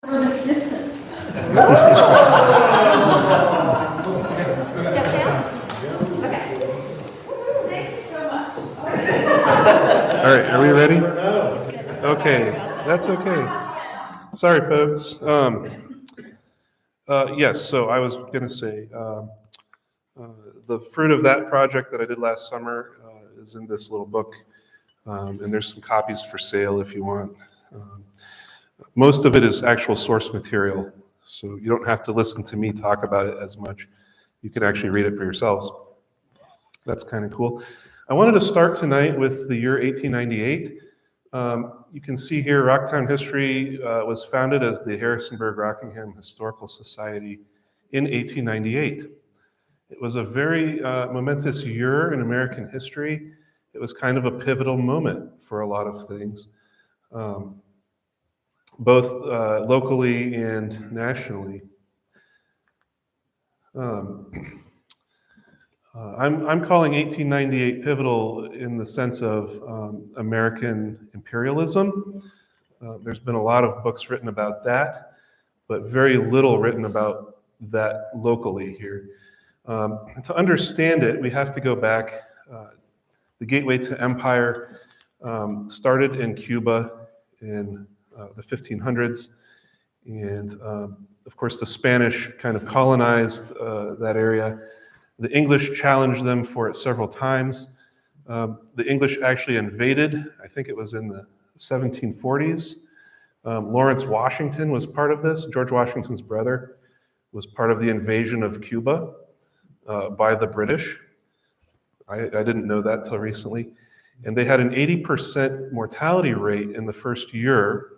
For this distance. All right, are we ready? Okay, that's okay. Sorry, folks. Yes, so I was going to say, the fruit of that project that I did last summer is in this little book, and there's some copies for sale if you want. Most of it is actual source material, so you don't have to listen to me talk about it as much. You can actually read it for yourselves. That's kind of cool. I wanted to start tonight with the year 1898. You can see here Rocktown history was founded as the Harrisonburg-Rockingham Historical Society in 1898. It was a very momentous year in American history. It was kind of a pivotal moment for a lot of things, both locally and nationally. I'm calling 1898 pivotal in the sense of American imperialism. There's been a lot of books written about that, but very little written about that locally here. And to understand it, we have to go back. The gateway to empire started in Cuba in the 1500s, and of course the Spanish kind of colonized that area. The English challenged them for it several times. The English actually invaded, I think it was in the 1740s. Lawrence Washington was part of this. George Washington's brother was part of the invasion of Cuba by the British. I didn't know that till recently. And they had an 80% mortality rate in the first year.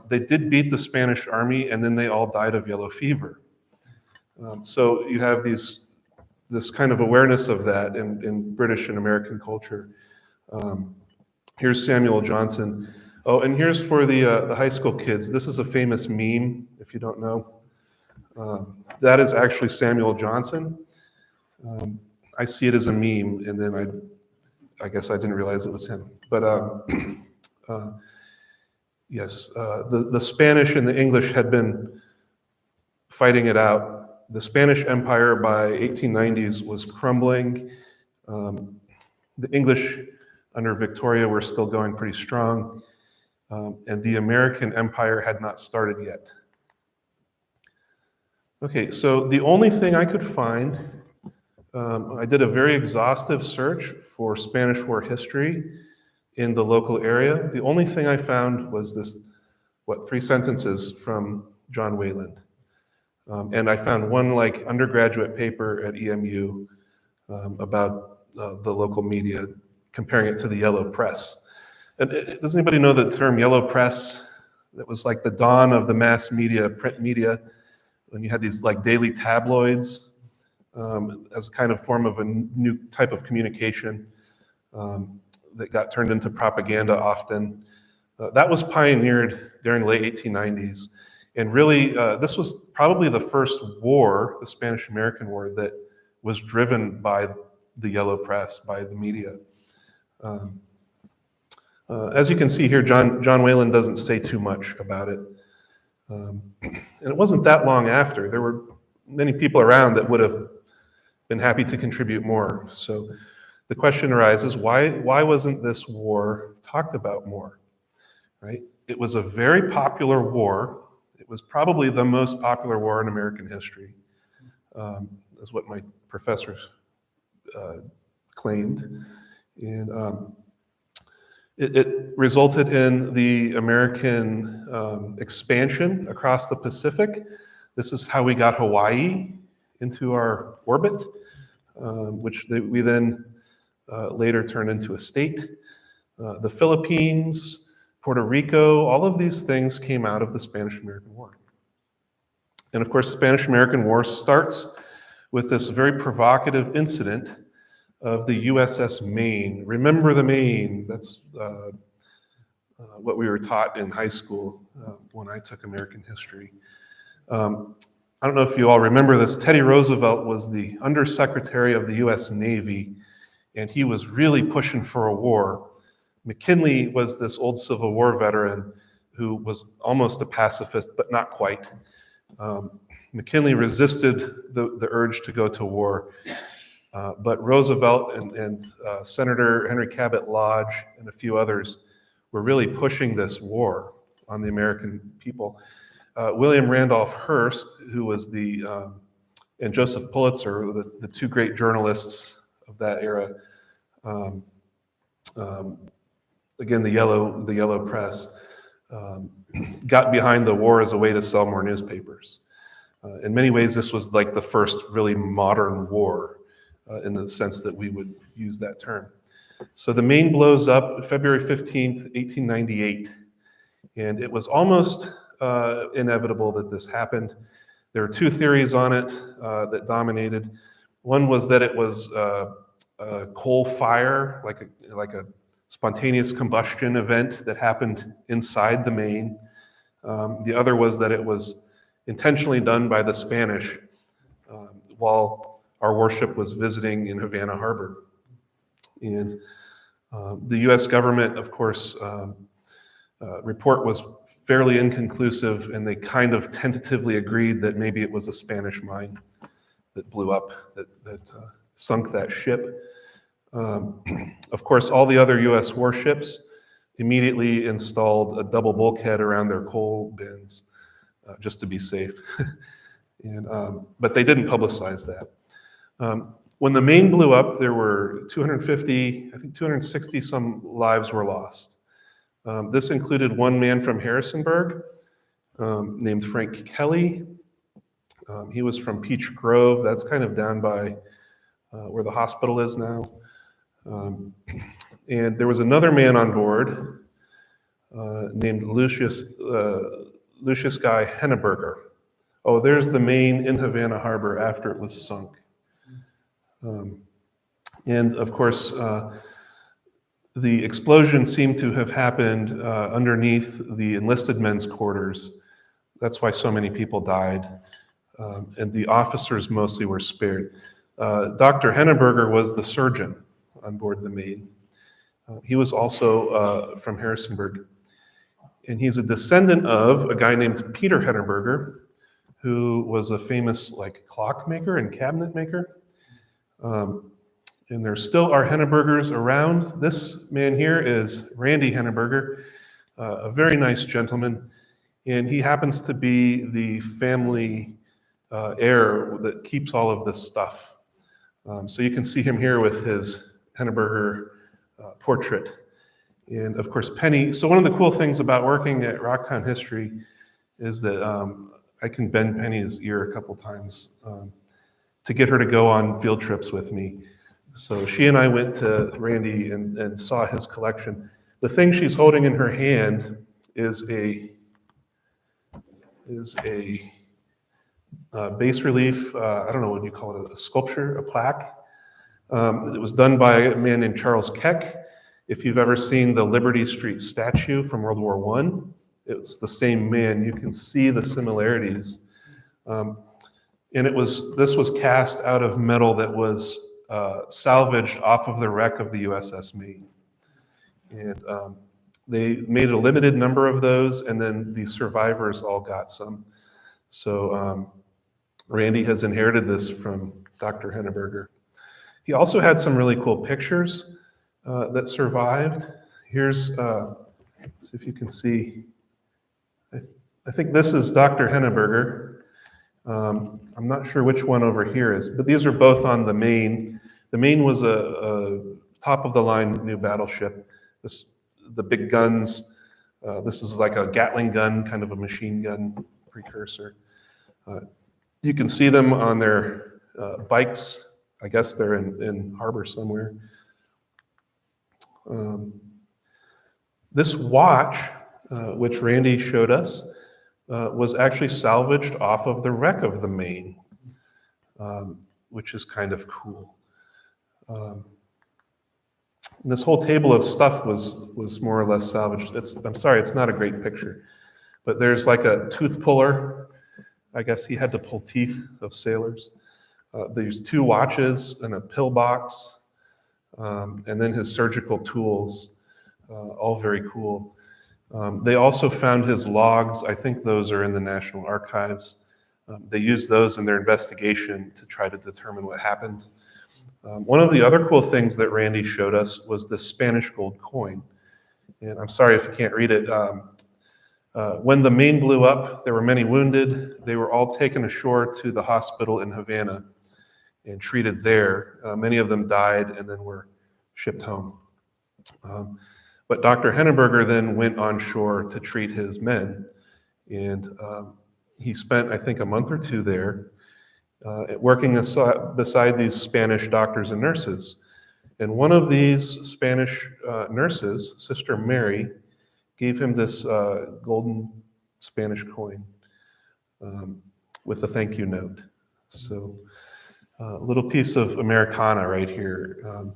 They did beat the Spanish army, and then they all died of yellow fever. So you have this kind of awareness of that in British and American culture. Here's Samuel Johnson. Oh, and here's for the high school kids. This is a famous meme, if you don't know. That is actually Samuel Johnson. I see it as a meme, and then I guess I didn't realize it was him. But yes, the Spanish and the English had been fighting it out. The Spanish Empire by 1890s was crumbling. The English under Victoria were still going pretty strong, and the American Empire had not started yet. Okay, so the only thing I could find, I did a very exhaustive search for Spanish War history in the local area. The only thing I found was this, 3 sentences from John Wayland. And I found one undergraduate paper at EMU about the local media, comparing it to the yellow press. And does anybody know the term yellow press? That was like the dawn of the mass media, print media, when you had these daily tabloids as a kind of form of a new type of communication that got turned into propaganda often. That was pioneered during the late 1890s. And really, this was probably the first war, the Spanish-American War, that was driven by the yellow press, by the media. As you can see here, John Wayland doesn't say too much about it. And it wasn't that long after. There were many people around that would have been happy to contribute more. So the question arises, why wasn't this war talked about more, right? It was a very popular war. It was probably the most popular war in American history, is what my professors claimed. And it resulted in the American expansion across the Pacific. This is how we got Hawaii into our orbit, which we then later turned into a state. The Philippines, Puerto Rico, all of these things came out of the Spanish-American War. And of course, the Spanish-American War starts with this very provocative incident of the USS Maine. Remember the Maine. That's what we were taught in high school when I took American history. I don't know if you all remember this. Teddy Roosevelt was the Undersecretary of the US Navy, and he was really pushing for a war. McKinley was this old Civil War veteran who was almost a pacifist, but not quite. McKinley resisted the urge to go to war, but Roosevelt and Senator Henry Cabot Lodge and a few others were really pushing this war on the American people. William Randolph Hearst, who was and Joseph Pulitzer, the two great journalists of that era, again, the yellow press, got behind the war as a way to sell more newspapers. In many ways, this was like the first really modern war in the sense that we would use that term. So the Maine blows up February 15th, 1898, and it was almost inevitable that this happened. There were two theories on it that dominated. One was that it was a coal fire, like a spontaneous combustion event that happened inside the Maine. The other was that it was intentionally done by the Spanish while our warship was visiting in Havana Harbor. And the US government, of course, report was fairly inconclusive, and they kind of tentatively agreed that maybe it was a Spanish mine that blew up, that sunk that ship. Of course, all the other US warships immediately installed a double bulkhead around their coal bins just to be safe. But they didn't publicize that. When the Maine blew up, there were 250, I think 260 some lives were lost. This included one man from Harrisonburg named Frank Kelly. He was from Peach Grove. That's kind of down by where the hospital is now. And there was another man on board named Lucius Guy Henneberger. Oh, there's the Maine in Havana Harbor after it was sunk. And of course, the explosion seemed to have happened underneath the enlisted men's quarters. That's why so many people died. And the officers mostly were spared. Dr. Henneberger was the surgeon on board the Maine. He was also from Harrisonburg. And he's a descendant of a guy named Peter Henneberger, who was a famous clock maker and cabinet maker. And there still are Hennebergers around. This man here is Randy Henneberger, a very nice gentleman. And he happens to be the family heir that keeps all of this stuff. So you can see him here with his Henneberger portrait. And of course, Penny. So one of the cool things about working at Rocktown History is that I can bend Penny's ear a couple times to get her to go on field trips with me. So she and I went to Randy and saw his collection. The thing she's holding in her hand is a bas relief, I don't know what you call it, a sculpture, a plaque. It was done by a man named Charles Keck. If you've ever seen the Liberty Street statue from World War I, it's the same man. You can see the similarities. And this was cast out of metal that was salvaged off of the wreck of the USS Maine. And they made a limited number of those, and then the survivors all got some. So Randy has inherited this from Dr. Henneberger. He also had some really cool pictures that survived. Here's, see if you can see. I think this is Dr. Henneberger. I'm not sure which one over here is, but these are both on the Maine. The Maine was a top-of-the-line new battleship. The big guns. This is like a Gatling gun, kind of a machine gun precursor. You can see them on their bikes. I guess they're in harbor somewhere. This watch, which Randy showed us, was actually salvaged off of the wreck of the Maine, which is kind of cool. This whole table of stuff was more or less salvaged. I'm sorry, it's not a great picture, but there's like a tooth puller. I guess he had to pull teeth of sailors. There's 2 watches and a pillbox, and then his surgical tools, all very cool. They also found his logs. I think those are in the National Archives. They used those in their investigation to try to determine what happened. One of the other cool things that Randy showed us was the Spanish gold coin. And I'm sorry if you can't read it. When the Maine blew up, there were many wounded. They were all taken ashore to the hospital in Havana and treated there. Many of them died and then were shipped home. But Dr. Knappenberger then went on shore to treat his men. And he spent, I think, a month or two there working beside these Spanish doctors and nurses. And one of these Spanish nurses, Sister Mary, gave him this golden Spanish coin with a thank you note. So a little piece of Americana right here.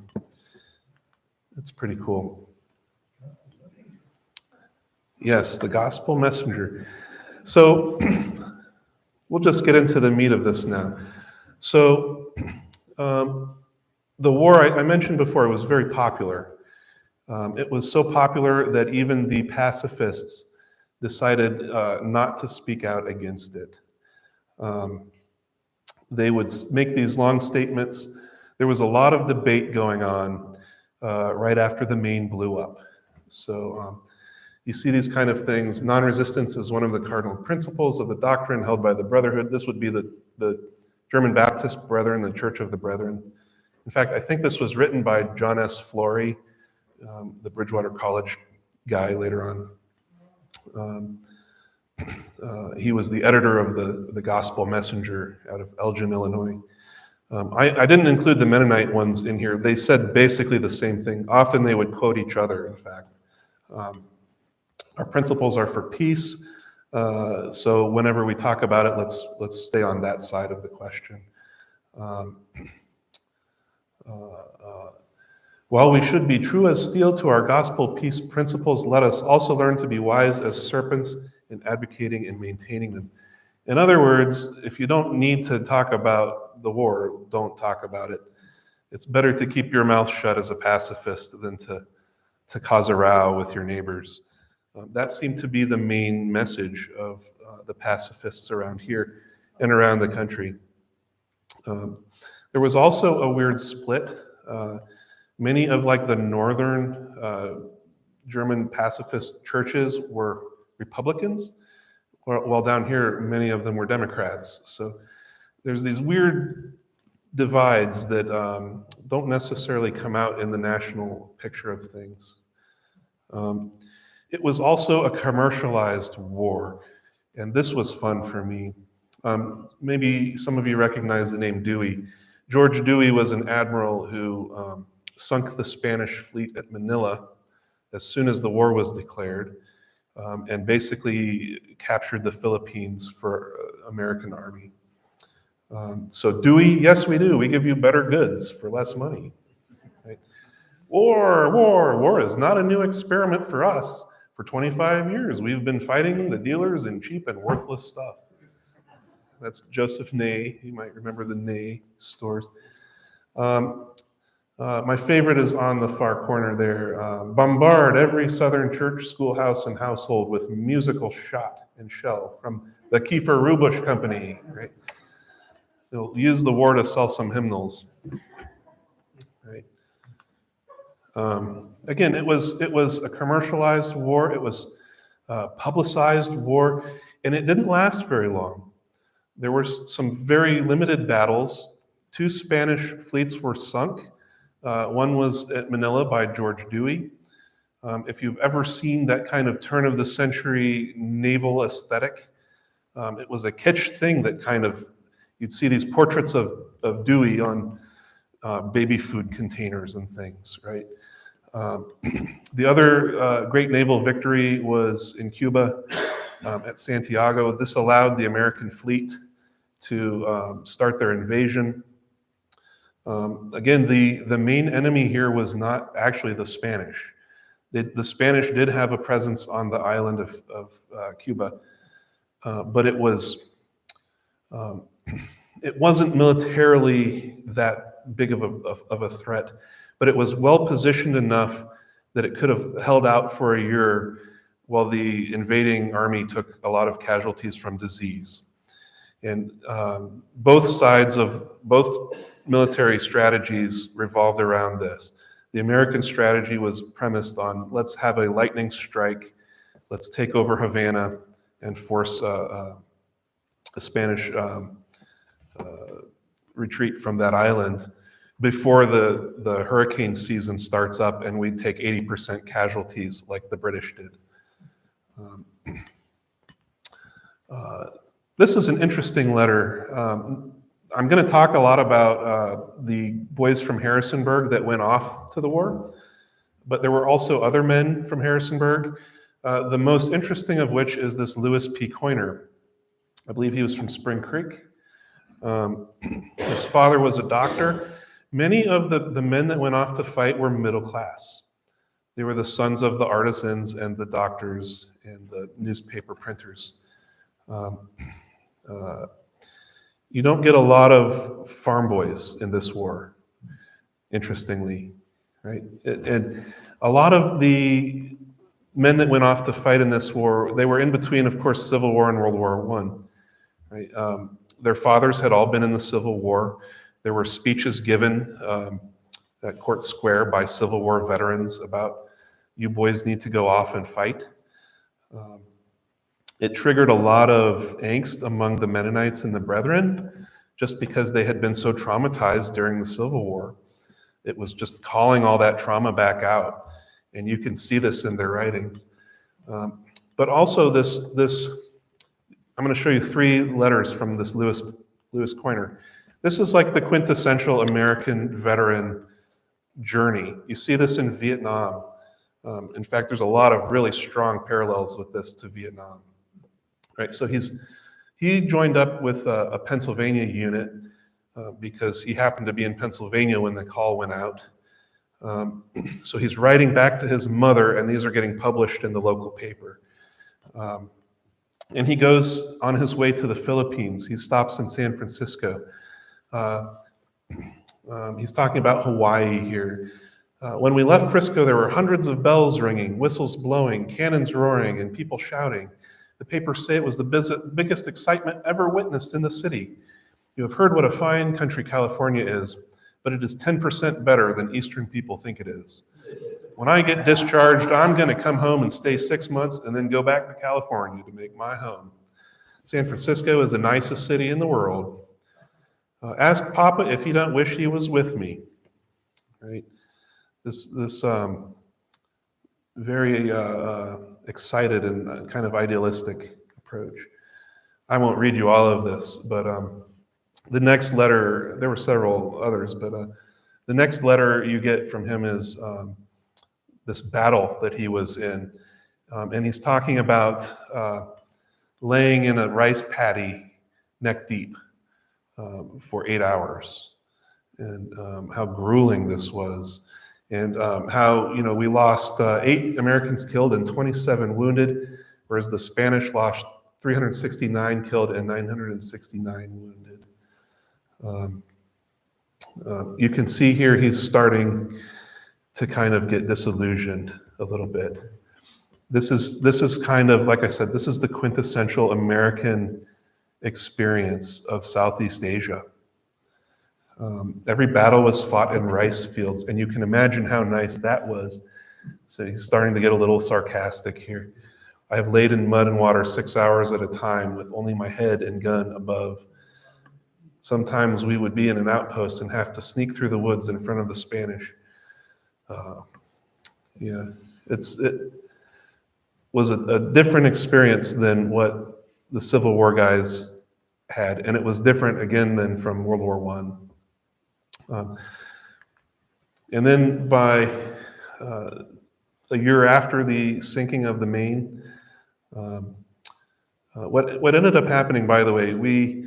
It's pretty cool. Yes, the gospel messenger. So we'll just get into the meat of this now. So the war, I mentioned before, was very popular. It was so popular that even the pacifists decided not to speak out against it. They would make these long statements. There was a lot of debate going on right after the Maine blew up. So you see these kind of things. Non-resistance is one of the cardinal principles of the doctrine held by the Brotherhood. This would be the German Baptist Brethren, the Church of the Brethren. In fact, I think this was written by John S. Flory, the Bridgewater College guy later on. He was the editor of the Gospel Messenger out of Elgin, Illinois. I didn't include the Mennonite ones in here. They said basically the same thing. Often they would quote each other, in fact. Our principles are for peace, so whenever we talk about it, let's stay on that side of the question. While we should be true as steel to our gospel peace principles, let us also learn to be wise as serpents in advocating and maintaining them. In other words, if you don't need to talk about the war, don't talk about it. It's better to keep your mouth shut as a pacifist than to cause a row with your neighbors. That seemed to be the main message of the pacifists around here and around the country. There was also a weird split. Many of the northern German pacifist churches were Republicans, while down here, many of them were Democrats. So there's these weird divides that don't necessarily come out in the national picture of things. It was also a commercialized war, and this was fun for me. Maybe some of you recognize the name Dewey. George Dewey was an admiral who sunk the Spanish fleet at Manila as soon as the war was declared, and basically captured the Philippines for American Army. So Dewey, yes we do, we give you better goods for less money. Right? War is not a new experiment for us. For 25 years, we've been fighting the dealers in cheap and worthless stuff. That's Joseph Ney. You might remember the Ney stores. My favorite is on the far corner there. Bombard every southern church, schoolhouse, and household with musical shot and shell from the Kiefer Rubush Company. Right? They'll use the war to sell some hymnals. Right? Again, it was a commercialized war. It was a publicized war, and it didn't last very long. There were some very limited battles. 2 Spanish fleets were sunk. One was at Manila by George Dewey. If you've ever seen that kind of turn of the century naval aesthetic, it was a kitsch thing that you'd see these portraits of Dewey on baby food containers and things, right? The other great naval victory was in Cuba at Santiago. This allowed the American fleet to start their invasion. Again, the main enemy here was not actually the Spanish. The Spanish did have a presence on the island of Cuba, but it wasn't militarily that big of a threat. But it was well positioned enough that it could have held out for a year while the invading army took a lot of casualties from disease. And both military strategies revolved around this. The American strategy was premised on, let's have a lightning strike, let's take over Havana and force a Spanish retreat from that island before the hurricane season starts up, and we'd take 80% casualties like the British did. This is an interesting letter. I'm going to talk a lot about the boys from Harrisonburg that went off to the war, but there were also other men from Harrisonburg, the most interesting of which is this Lewis P. Coiner. I believe he was from Spring Creek. His father was a doctor. Many of the men that went off to fight were middle class. They were the sons of the artisans and the doctors and the newspaper printers. You don't get a lot of farm boys in this war, interestingly, right? And a lot of the men that went off to fight in this war, they were in between, of course, Civil War and World War I. Right? Their fathers had all been in the Civil War. There were speeches given at Court Square by Civil War veterans about, you boys need to go off and fight. It triggered a lot of angst among the Mennonites and the Brethren, just because they had been so traumatized during the Civil War. It was just calling all that trauma back out, and you can see this in their writings. But also this, I'm going to show you 3 letters from this Lewis Coiner. This is like the quintessential American veteran journey. You see this in Vietnam. In fact, there's a lot of really strong parallels with this to Vietnam. Right, so he joined up with a Pennsylvania unit because he happened to be in Pennsylvania when the call went out. So he's writing back to his mother, and these are getting published in the local paper. And he goes on his way to the Philippines. He stops in San Francisco. He's talking about Hawaii here. When we left Frisco, there were hundreds of bells ringing, whistles blowing, cannons roaring, and people shouting. The papers say it was the biggest excitement ever witnessed in the city. You have heard what a fine country California is, but it is 10% better than Eastern people think it is. When I get discharged, I'm going to come home and stay 6 months and then go back to California to make my home. San Francisco is the nicest city in the world. Ask Papa if he don't wish he was with me. Right? This very excited and kind of idealistic approach. I won't read you all of this, but the next letter, there were several others, but the next letter you get from him is this battle that he was in. And he's talking about laying in a rice paddy neck deep for 8 hours, and how grueling this was. And how, we lost 8 Americans killed and 27 wounded, whereas the Spanish lost 369 killed and 969 wounded. You can see here he's starting to kind of get disillusioned a little bit. This is kind of, like I said, this is the quintessential American experience of Southeast Asia. Every battle was fought in rice fields, and you can imagine how nice that was. So he's starting to get a little sarcastic here. I have laid in mud and water 6 hours at a time with only my head and gun above. Sometimes we would be in an outpost and have to sneak through the woods in front of the Spanish. It was a different experience than what the Civil War guys had, and it was different again than from World War I. And then by a year after the sinking of the Maine, what ended up happening, by the way, we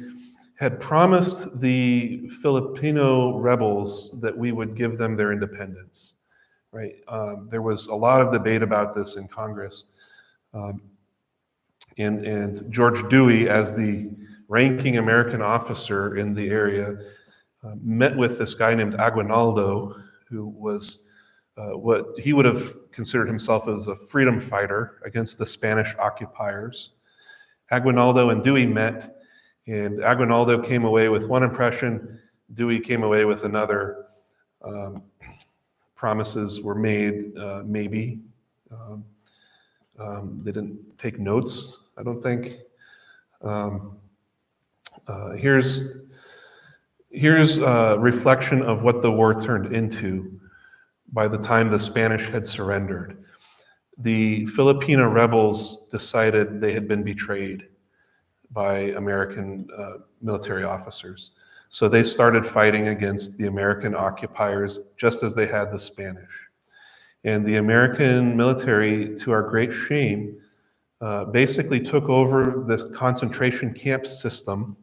had promised the Filipino rebels that we would give them their independence, right? There was a lot of debate about this in Congress. And George Dewey, as the ranking American officer in the area, met with this guy named Aguinaldo, who was what he would have considered himself as a freedom fighter against the Spanish occupiers. Aguinaldo and Dewey met, and Aguinaldo came away with one impression, Dewey came away with another. Promises were made, maybe. They didn't take notes, I don't think. Here's a reflection of what the war turned into by the time the Spanish had surrendered. The Filipino rebels decided they had been betrayed by American military officers. So they started fighting against the American occupiers just as they had the Spanish. And the American military, to our great shame, basically took over this concentration camp system.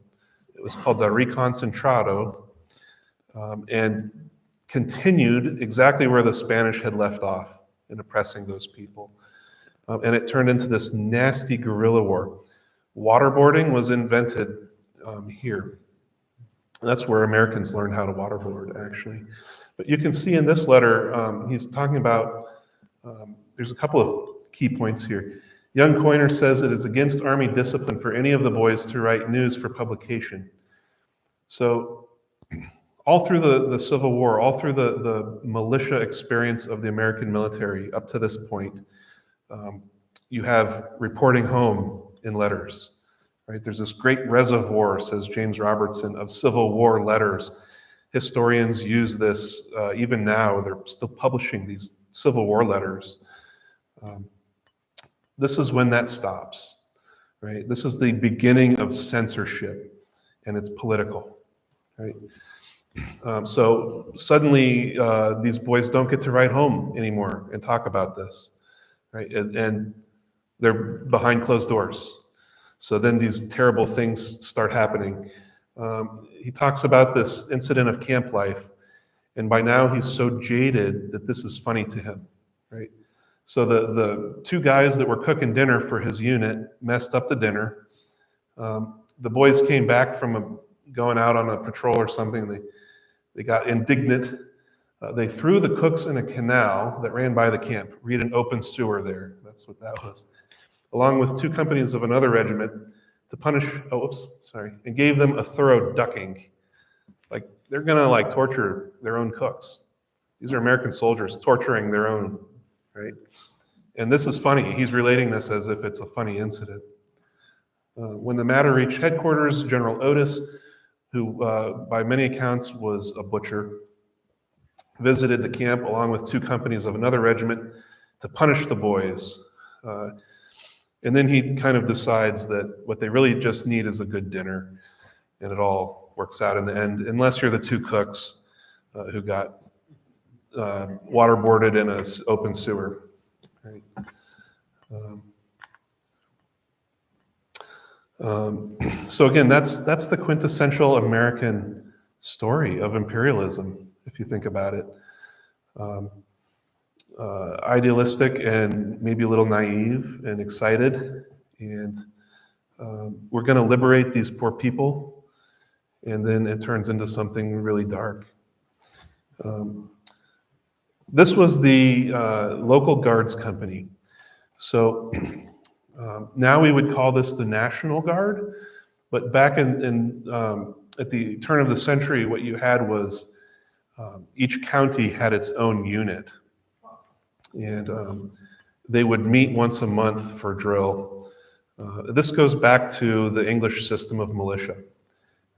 It was called the Reconcentrado, and continued exactly where the Spanish had left off in oppressing those people. And it turned into this nasty guerrilla war. Waterboarding was invented here. That's where Americans learned how to waterboard, actually. But you can see in this letter, he's talking about, there's a couple of key points here. Young Coiner says it is against Army discipline for any of the boys to write news for publication. So all through the Civil War, all through the militia experience of the American military up to this point, you have reporting home in letters. Right? There's this great reservoir, says James Robertson, of Civil War letters. Historians use this even now. They're still publishing these Civil War letters. This is when that stops. Right? This is the beginning of censorship, and it's political. Right? So suddenly, these boys don't get to write home anymore and talk about this. Right? And they're behind closed doors. So then these terrible things start happening. He talks about this incident of camp life, and by now he's so jaded that this is funny to him, right? So the two guys that were cooking dinner for his unit messed up the dinner. The boys came back from going out on a patrol or something. They got indignant. They threw the cooks in a canal that ran by the camp. Read an open sewer there. That's what that was. Along with two companies of another regiment to punish, and gave them a thorough ducking. Like, they're gonna torture their own cooks. These are American soldiers torturing their own, right? And this is funny. He's relating this as if it's a funny incident. When the matter reached headquarters, General Otis, who by many accounts was a butcher, visited the camp along with two companies of another regiment to punish the boys. And then he kind of decides that what they really just need is a good dinner, and it all works out in the end, unless you're the two cooks who got waterboarded in an open sewer. Right? So again, that's the quintessential American story of imperialism, if you think about it. Idealistic and maybe a little naive and excited, and we're going to liberate these poor people, and then it turns into something really dark. This was the local guards company. So now we would call this the National Guard, but back in at the turn of the century, what you had was each county had its own unit. And they would meet once a month for drill. This goes back to the English system of militia.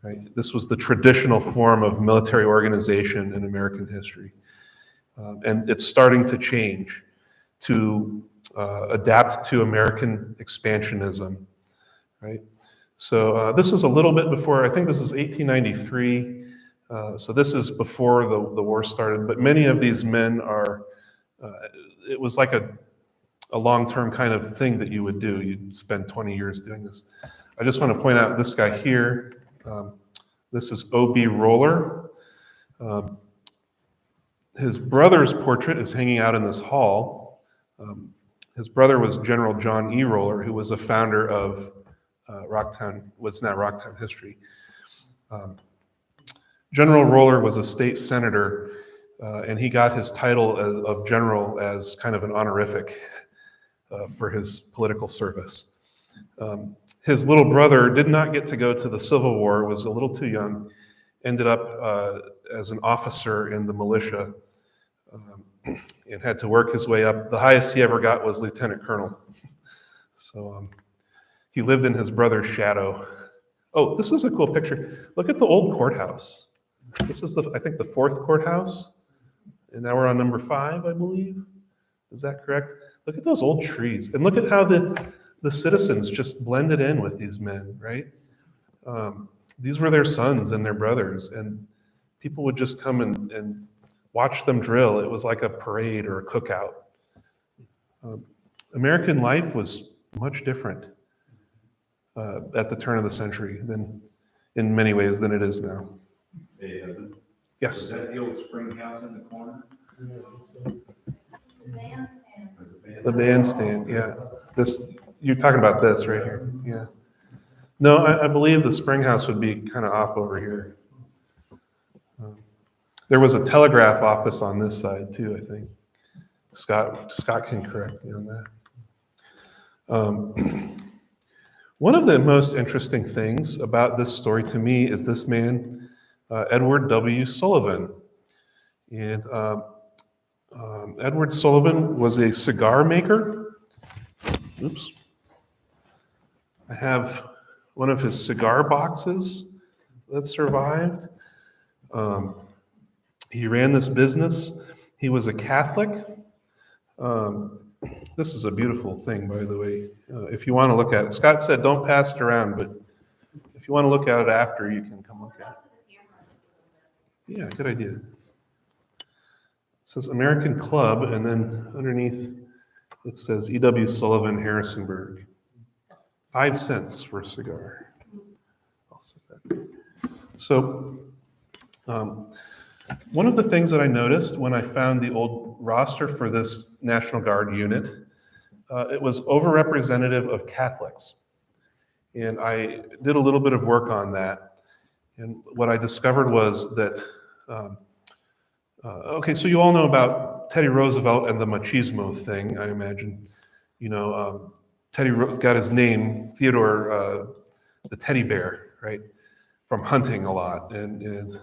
Right? This was the traditional form of military organization in American history. And it's starting to change to adapt to American expansionism. Right? So this is a little bit before, I think this is 1893. So this is before the war started, but many of these men are it was like a long-term kind of thing that you would do. You'd spend 20 years doing this. I just want to point out this guy here. This is O.B. Roller. His brother's portrait is hanging out in this hall. His brother was General John E. Roller, who was a founder of what's now Rocktown history. General Roller was a state senator and he got his title of general as kind of an honorific for his political service. His little brother did not get to go to the Civil War, was a little too young, ended up as an officer in the militia, and had to work his way up. The highest he ever got was lieutenant colonel. So he lived in his brother's shadow. Oh, this is a cool picture. Look at the old courthouse. This is, I think, the fourth courthouse. And now we're on number 5, I believe. Is that correct? Look at those old trees. And look at how the citizens just blended in with these men, right? These were their sons and their brothers. And people would just come and watch them drill. It was like a parade or a cookout. American life was much different at the turn of the century than, in many ways, than it is now. Hey, Yes. is that the old spring house in the corner? The bandstand, yeah. This, you're talking about this right here, yeah. No, I believe the spring house would be kind of off over here. There was a telegraph office on this side too, I think. Scott can correct me on that. One of the most interesting things about this story to me is this man, Edward W. Sullivan. And Edward Sullivan was a cigar maker. Oops. I have one of his cigar boxes that survived. He ran this business. He was a Catholic. This is a beautiful thing, by the way. If you want to look at it, Scott said don't pass it around, but if you want to look at it after, you can come look at it. Yeah, good idea. It says American Club, and then underneath it says E.W. Sullivan, Harrisonburg. 5 cents for a cigar. So, one of the things that I noticed when I found the old roster for this National Guard unit, it was overrepresentative of Catholics. And I did a little bit of work on that. And what I discovered was that, okay, so you all know about Teddy Roosevelt and the machismo thing, I imagine. You know, Teddy got his name, Theodore the teddy bear, right, from hunting a lot. And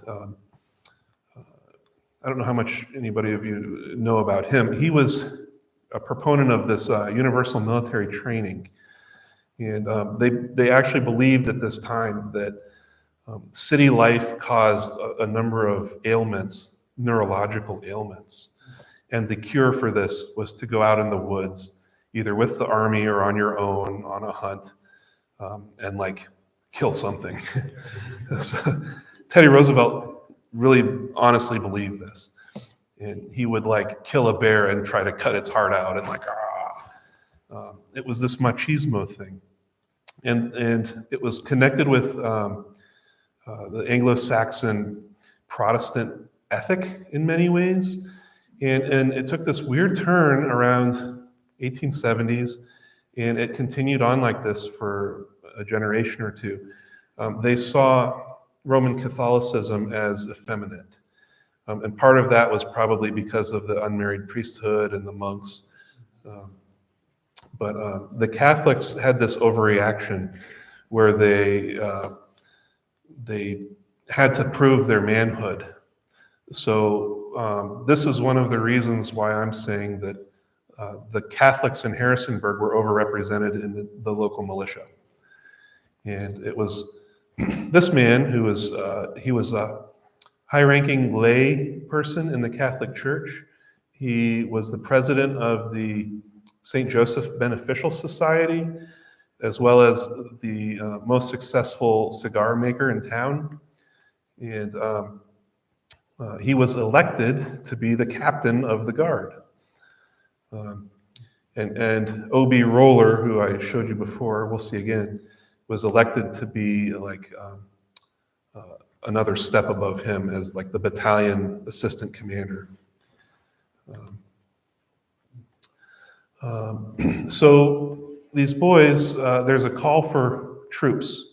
I don't know how much anybody of you know about him. He was a proponent of this universal military training. And they actually believed at this time that city life caused a number of ailments, neurological ailments. And the cure for this was to go out in the woods, either with the army or on your own on a hunt, and like kill something. So, Teddy Roosevelt really honestly believed this. And he would like kill a bear and try to cut its heart out and like, it was this machismo thing. And it was connected with the Anglo-Saxon Protestant ethic in many ways. And it took this weird turn around 1870s, and it continued on like this for a generation or two. They saw Roman Catholicism as effeminate. And part of that was probably because of the unmarried priesthood and the monks. But the Catholics had this overreaction where they had to prove their manhood. So this is one of the reasons why I'm saying that the Catholics in Harrisonburg were overrepresented in the local militia. And it was this man who was, he was a high-ranking lay person in the Catholic Church. He was the president of the St. Joseph Beneficial Society, as well as the most successful cigar maker in town. And he was elected to be the captain of the guard. And O.B. Roller, who I showed you before, we'll see again, was elected to be like another step above him as like the battalion assistant commander. So these boys, there's a call for troops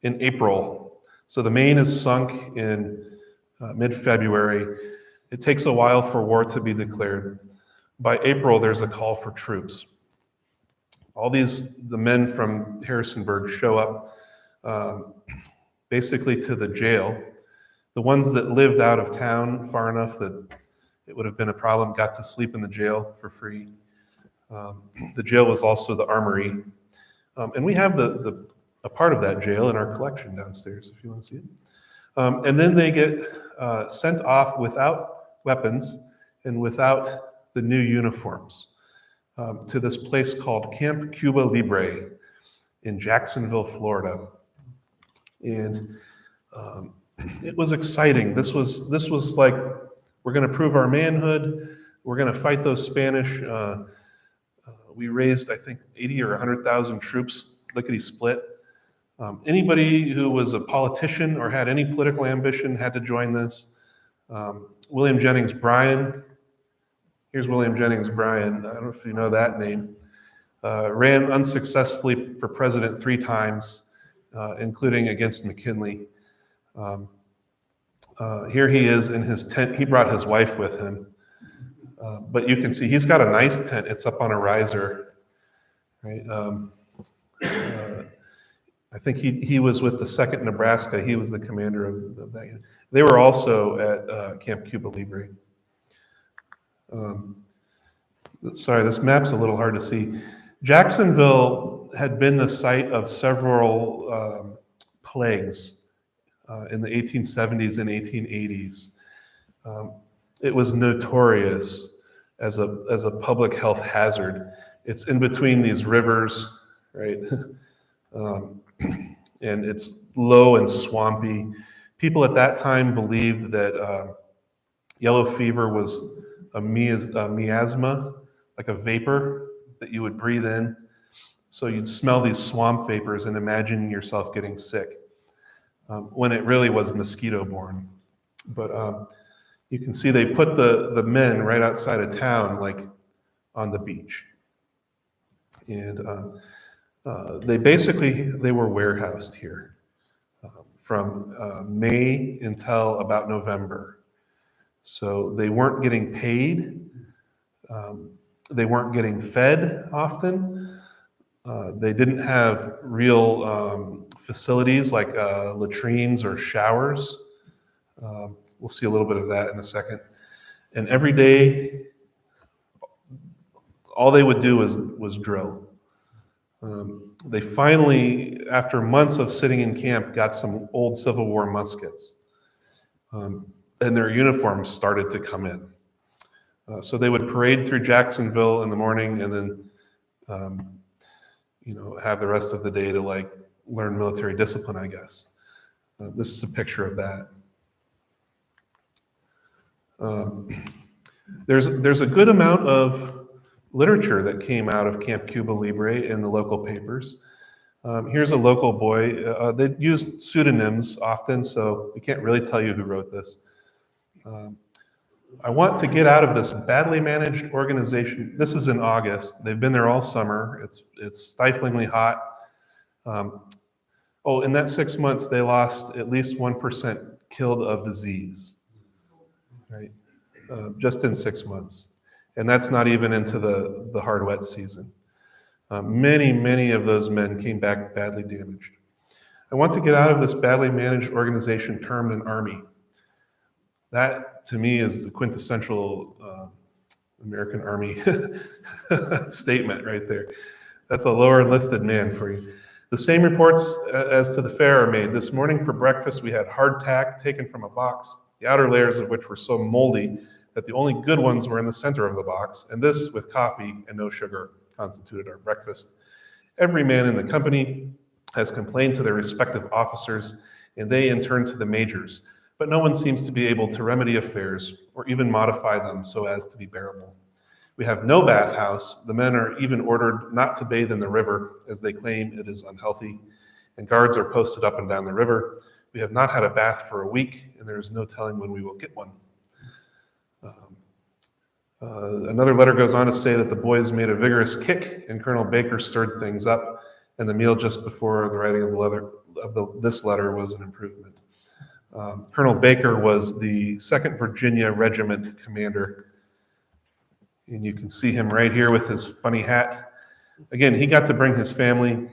in April. So the Maine is sunk in mid-February, It takes a while for war to be declared. By April, there's a call for troops. The men from Harrisonburg show up basically to the jail. The ones that lived out of town far enough that it would have been a problem got to sleep in the jail for free. The jail was also the armory. And we have a part of that jail in our collection downstairs, if you want to see it. And then they get sent off without weapons and without the new uniforms to this place called Camp Cuba Libre in Jacksonville, Florida. And it was exciting. This was like, we're going to prove our manhood. We're going to fight those Spanish. We raised, I think, 80 or 100,000 troops, lickety-split. Anybody who was a politician or had any political ambition had to join this. William Jennings Bryan, here's William Jennings Bryan, I don't know if you know that name, ran unsuccessfully for president 3 times, including against McKinley. Here he is in his tent. He brought his wife with him. But you can see he's got a nice tent. It's up on a riser, right? I think he was with the 2nd Nebraska. He was the commander of that unit. They were also at Camp Cuba Libre. Sorry, this map's a little hard to see. Jacksonville had been the site of several plagues in the 1870s and 1880s. It was notorious as a public health hazard. It's in between these rivers, right? And it's low and swampy. People at that time believed that yellow fever was a miasma, like a vapor that you would breathe in. So you'd smell these swamp vapors and imagine yourself getting sick, when it really was mosquito-borne. But you can see they put the men right outside of town, like on the beach. And they were warehoused here from May until about November. So they weren't getting paid. They weren't getting fed often. They didn't have real facilities like latrines or showers. We'll see a little bit of that in a second. And every day, all they would do was drill. They finally, after months of sitting in camp, got some old Civil War muskets. And their uniforms started to come in. So they would parade through Jacksonville in the morning and then, have the rest of the day to learn military discipline, I guess. This is a picture of that. There's a good amount of literature that came out of Camp Cuba Libre in the local papers. Here's a local boy. They used pseudonyms often, so we can't really tell you who wrote this. I want to get out of this badly managed organization. This is in August. They've been there all summer. It's stiflingly hot. In that 6 months, they lost at least 1% killed of disease, right? Just in 6 months. And that's not even into the hard, wet season. Many of those men came back badly damaged. I want to get out of this badly managed organization termed an army. That, to me, is the quintessential American Army statement right there. That's a lower enlisted man for you. The same reports as to the fare are made. This morning for breakfast, we had hardtack taken from a box, the outer layers of which were so moldy that the only good ones were in the center of the box, and this, with coffee and no sugar, constituted our breakfast. Every man in the company has complained to their respective officers, and they in turn to the majors, but no one seems to be able to remedy affairs or even modify them so as to be bearable. We have no bathhouse. The men are even ordered not to bathe in the river, as they claim it is unhealthy, and guards are posted up and down the river. We have not had a bath for a week, and there is no telling when we will get one. Another letter goes on to say that the boys made a vigorous kick, and Colonel Baker stirred things up, and the meal just before the writing of this letter was an improvement. Colonel Baker was the 2nd Virginia Regiment commander. And you can see him right here with his funny hat. Again, he got to bring his family.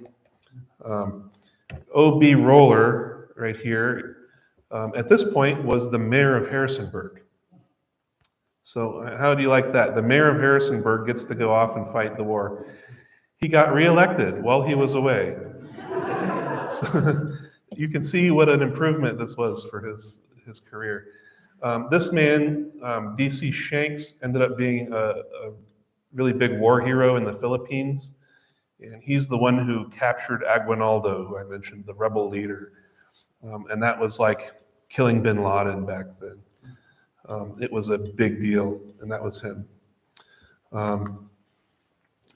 O.B. Roller, right here, at this point was the mayor of Harrisonburg. So how do you like that? The mayor of Harrisonburg gets to go off and fight the war. He got reelected while he was away. So you can see what an improvement this was for his career. This man, D.C. Shanks, ended up being a really big war hero in the Philippines. And he's the one who captured Aguinaldo, who I mentioned, the rebel leader. And that was like killing bin Laden back then. It was a big deal, and that was him.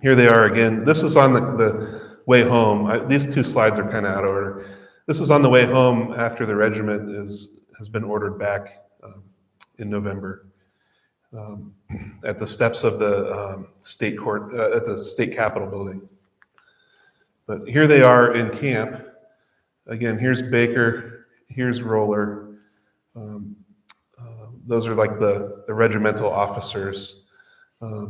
Here they are again. This is on the way home. These two slides are kind of out of order. This is on the way home after the regiment has been ordered back in November at the steps of the state court, at the state capitol building. But here they are in camp. Again, here's Baker, here's Roller. Those are like the regimental officers. I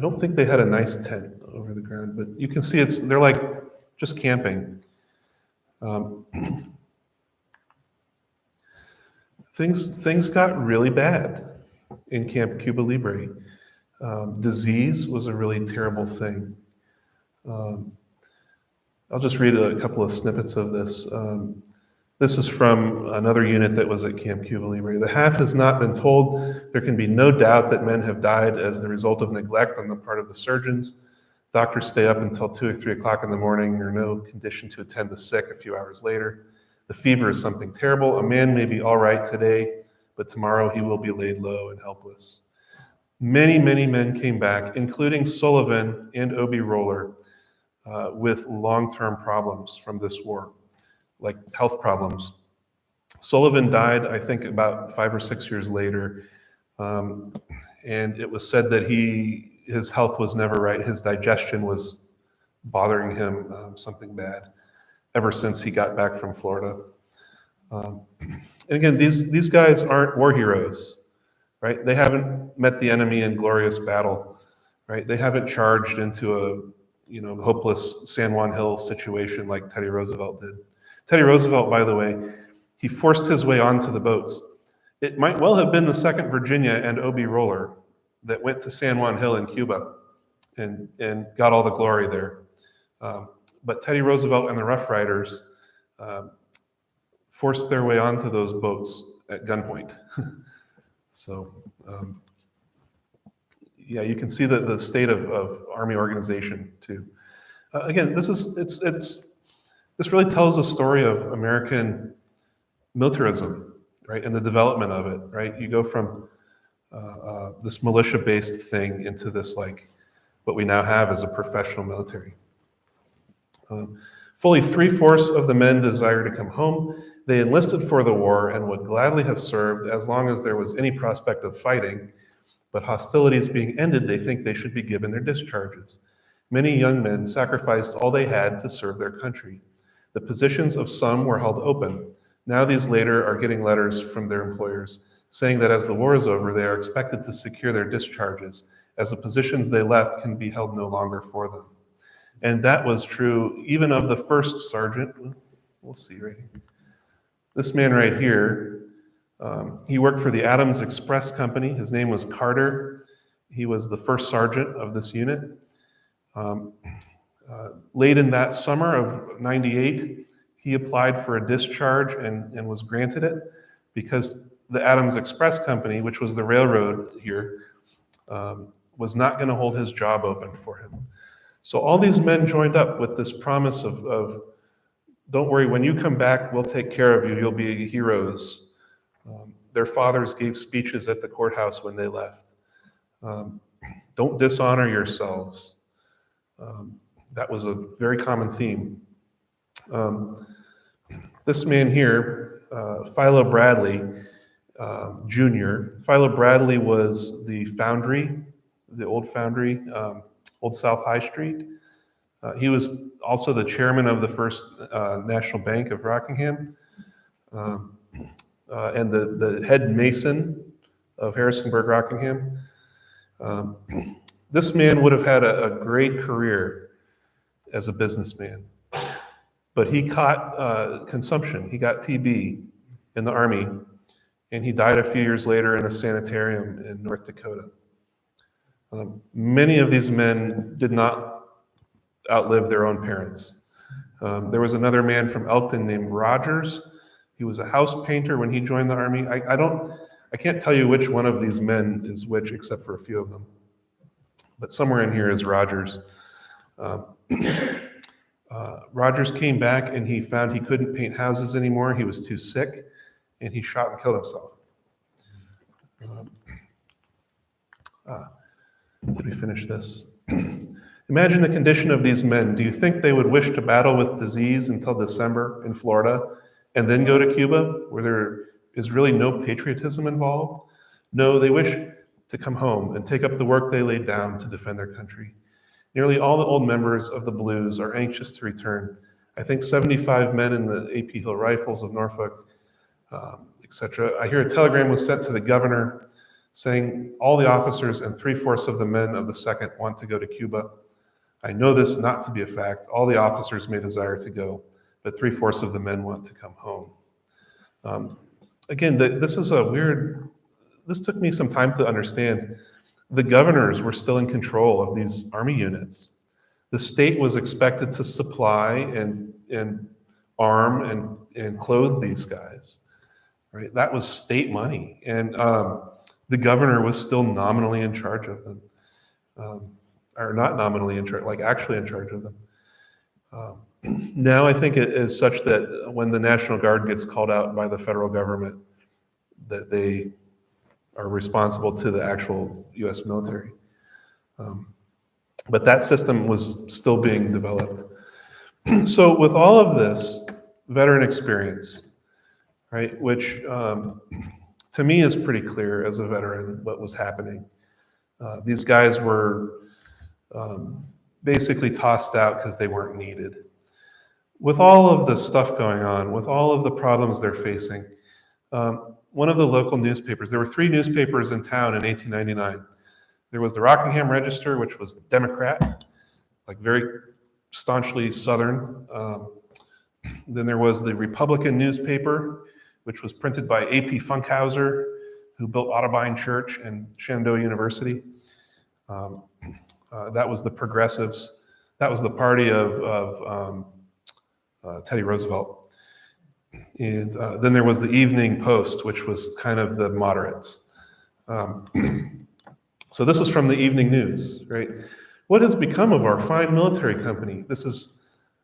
don't think they had a nice tent over the ground, but you can see they're like just camping. Things got really bad in Camp Cuba Libre. Disease was a really terrible thing. I'll just read a couple of snippets of this. This is from another unit that was at Camp Cuba Libre. The half has not been told. There can be no doubt that men have died as the result of neglect on the part of the surgeons. Doctors stay up until 2 or 3 o'clock in the morning. They're in no condition to attend the sick a few hours later. The fever is something terrible. A man may be all right today, but tomorrow he will be laid low and helpless. Many, many men came back, including Sullivan and O.B. Roller, with long-term problems from this war, like health problems. Sullivan died, I think, about 5 or 6 years later, and it was said that his health was never right. His digestion was bothering him, something bad, ever since he got back from Florida. And again, these guys aren't war heroes, right? They haven't met the enemy in glorious battle, right? They haven't charged into a hopeless San Juan Hills situation like Teddy Roosevelt did. Teddy Roosevelt, by the way, he forced his way onto the boats. It might well have been the 2nd Virginia and O.B. Roller that went to San Juan Hill in Cuba and got all the glory there. But Teddy Roosevelt and the Rough Riders forced their way onto those boats at gunpoint. So, yeah, you can see the state of Army organization too. Again, this really tells a story of American militarism, right, and the development of it, right? You go from this militia-based thing into this, like, what we now have as a professional military. Fully 3/4 of the men desire to come home. They enlisted for the war and would gladly have served as long as there was any prospect of fighting, but hostilities being ended, they think they should be given their discharges. Many young men sacrificed all they had to serve their country. The positions of some were held open. Now these later are getting letters from their employers saying that as the war is over, they are expected to secure their discharges, as the positions they left can be held no longer for them. And that was true even of the first sergeant. We'll see right here. This man right here, he worked for the Adams Express Company. His name was Carter. He was the first sergeant of this unit. Late in that summer of '98, he applied for a discharge and was granted it because the Adams Express Company, which was the railroad here, was not going to hold his job open for him. So all these men joined up with this promise of don't worry, when you come back, we'll take care of you. You'll be heroes. Their fathers gave speeches at the courthouse when they left. Don't dishonor yourselves. That was a very common theme. This man here, Philo Bradley Jr. Philo Bradley was the foundry, the old foundry, Old South High Street. He was also the chairman of the first National Bank of Rockingham, and the head mason of Harrisonburg, Rockingham. This man would have had a great career as a businessman, but he caught consumption. He got TB in the Army, and he died a few years later in a sanitarium in North Dakota. Many of these men did not outlive their own parents. There was another man from Elkton named Rogers. He was a house painter when he joined the Army. I can't tell you which one of these men is which, except for a few of them. But somewhere in here is Rogers. Rogers came back and he found he couldn't paint houses anymore. He was too sick, and he shot and killed himself. Did we finish this? Imagine the condition of these men. Do you think they would wish to battle with disease until December in Florida and then go to Cuba, where there is really no patriotism involved? No, they wish to come home and take up the work they laid down to defend their country. Nearly all the old members of the Blues are anxious to return. I think 75 men in the AP Hill Rifles of Norfolk, etc. I hear a telegram was sent to the governor saying all the officers and 3/4 of the men of the 2nd want to go to Cuba. I know this not to be a fact. All the officers may desire to go, but 3/4 of the men want to come home. Again, this is this took me some time to understand. The governors were still in control of these army units. The state was expected to supply and arm and clothe these guys, right? That was state money. And the governor was still nominally in charge of them. Or not nominally in charge, like actually in charge of them. Now I think it is such that when the National Guard gets called out by the federal government, that they are responsible to the actual US military. But that system was still being developed. So with all of this veteran experience, right, which to me is pretty clear as a veteran what was happening. These guys were basically tossed out because they weren't needed. With all of the stuff going on, with all of the problems they're facing, one of the local newspapers, there were 3 newspapers in town in 1899. There was the Rockingham Register, which was Democrat, like very staunchly Southern. Then there was the Republican newspaper, which was printed by A.P. Funkhauser, who built Otterbein Church and Shenandoah University. That was the Progressives. That was the party of Teddy Roosevelt. And then there was the Evening Post, which was kind of the moderates. So this is from the Evening News, right? What has become of our fine military company? This is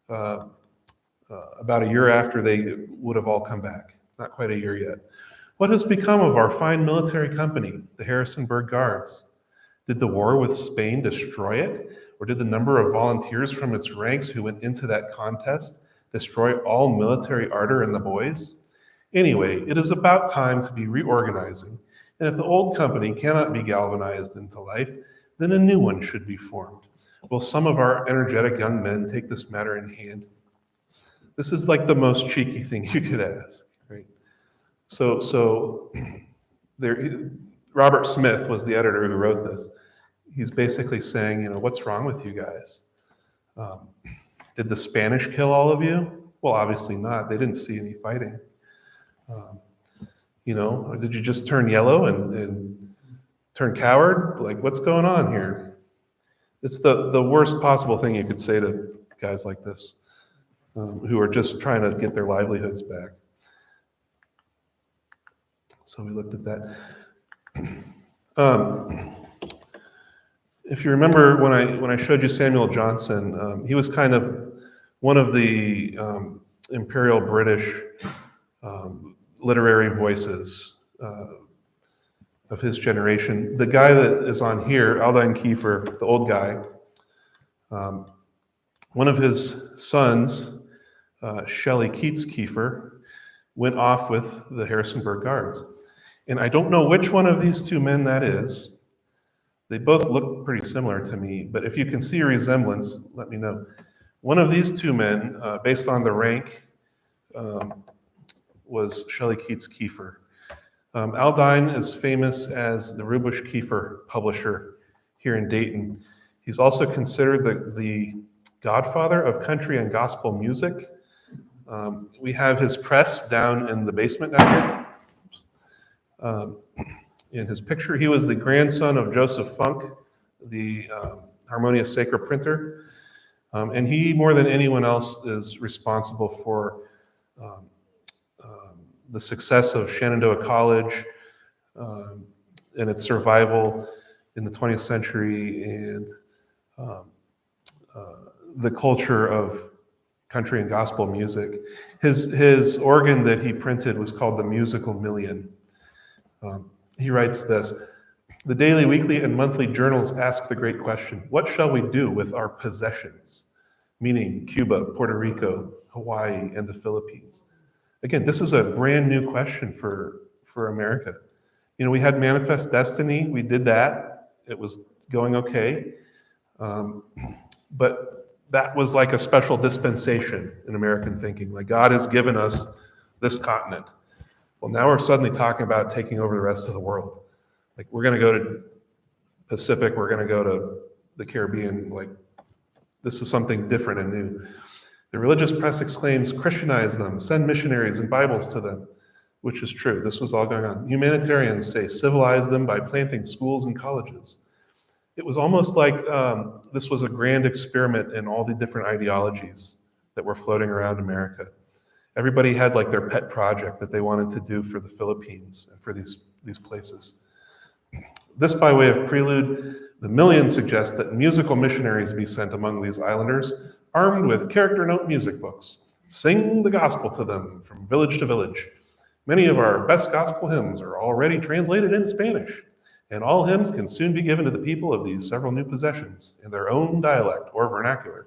about a year after they would have all come back. Not quite a year yet. What has become of our fine military company, the Harrisonburg Guards? Did the war with Spain destroy it? Or did the number of volunteers from its ranks who went into that contest destroy all military ardor in the boys? Anyway, it is about time to be reorganizing, and if the old company cannot be galvanized into life, then a new one should be formed. Will some of our energetic young men take this matter in hand? This is like the most cheeky thing you could ask, right? So there, Robert Smith was the editor who wrote this. He's basically saying, what's wrong with you guys? Did the Spanish kill all of you? Well, obviously not. They didn't see any fighting. Or did you just turn yellow and turn coward? Like, what's going on here? It's the worst possible thing you could say to guys like this, who are just trying to get their livelihoods back. So we looked at that. If you remember when I showed you Samuel Johnson, he was kind of one of the imperial British literary voices of his generation. The guy that is on here, Aldine Kiefer, the old guy, one of his sons, Shelley Keats Kiefer, went off with the Harrisonburg Guards. And I don't know which one of these 2 men that is. They both look pretty similar to me, but if you can see a resemblance, let me know. One of these two men, based on the rank, was Shelley Keats Kiefer. Aldine is famous as the Rubush Kiefer publisher here in Dayton. He's also considered the godfather of country and gospel music. We have his press down in the basement down here. In his picture, he was the grandson of Joseph Funk, the harmonious sacred printer. And he, more than anyone else, is responsible for the success of Shenandoah College and its survival in the 20th century, and the culture of country and gospel music. His organ that he printed was called the Musical Million. He writes this: "The daily, weekly, and monthly journals ask the great question, what shall we do with our possessions?" Meaning Cuba, Puerto Rico, Hawaii, and the Philippines. Again, this is a brand new question for America. You know, we had Manifest Destiny, we did that, it was going okay. But that was like a special dispensation in American thinking, like God has given us this continent. Well, now we're suddenly talking about taking over the rest of the world. Like, we're gonna go to Pacific, we're gonna go to the Caribbean, like, this is something different and new. The religious press exclaims, Christianize them, send missionaries and Bibles to them, which is true. This was all going on. Humanitarians say, civilize them by planting schools and colleges. It was almost like this was a grand experiment in all the different ideologies that were floating around America. Everybody had like their pet project that they wanted to do for the Philippines and for these places. This, by way of prelude, the Million suggests that musical missionaries be sent among these islanders, armed with character note music books. Sing the gospel to them from village to village. Many of our best gospel hymns are already translated in Spanish, and all hymns can soon be given to the people of these several new possessions in their own dialect or vernacular.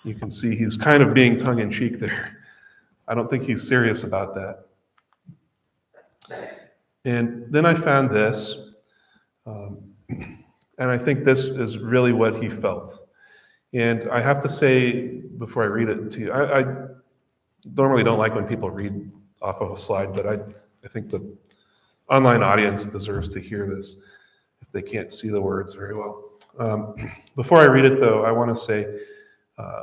You can see he's kind of being tongue-in-cheek there. I don't think he's serious about that. And then I found this, and I think this is really what he felt. And I have to say, before I read it to you, I normally don't like when people read off of a slide, but I think the online audience deserves to hear this if they can't see the words very well. Before I read it, though, I want to say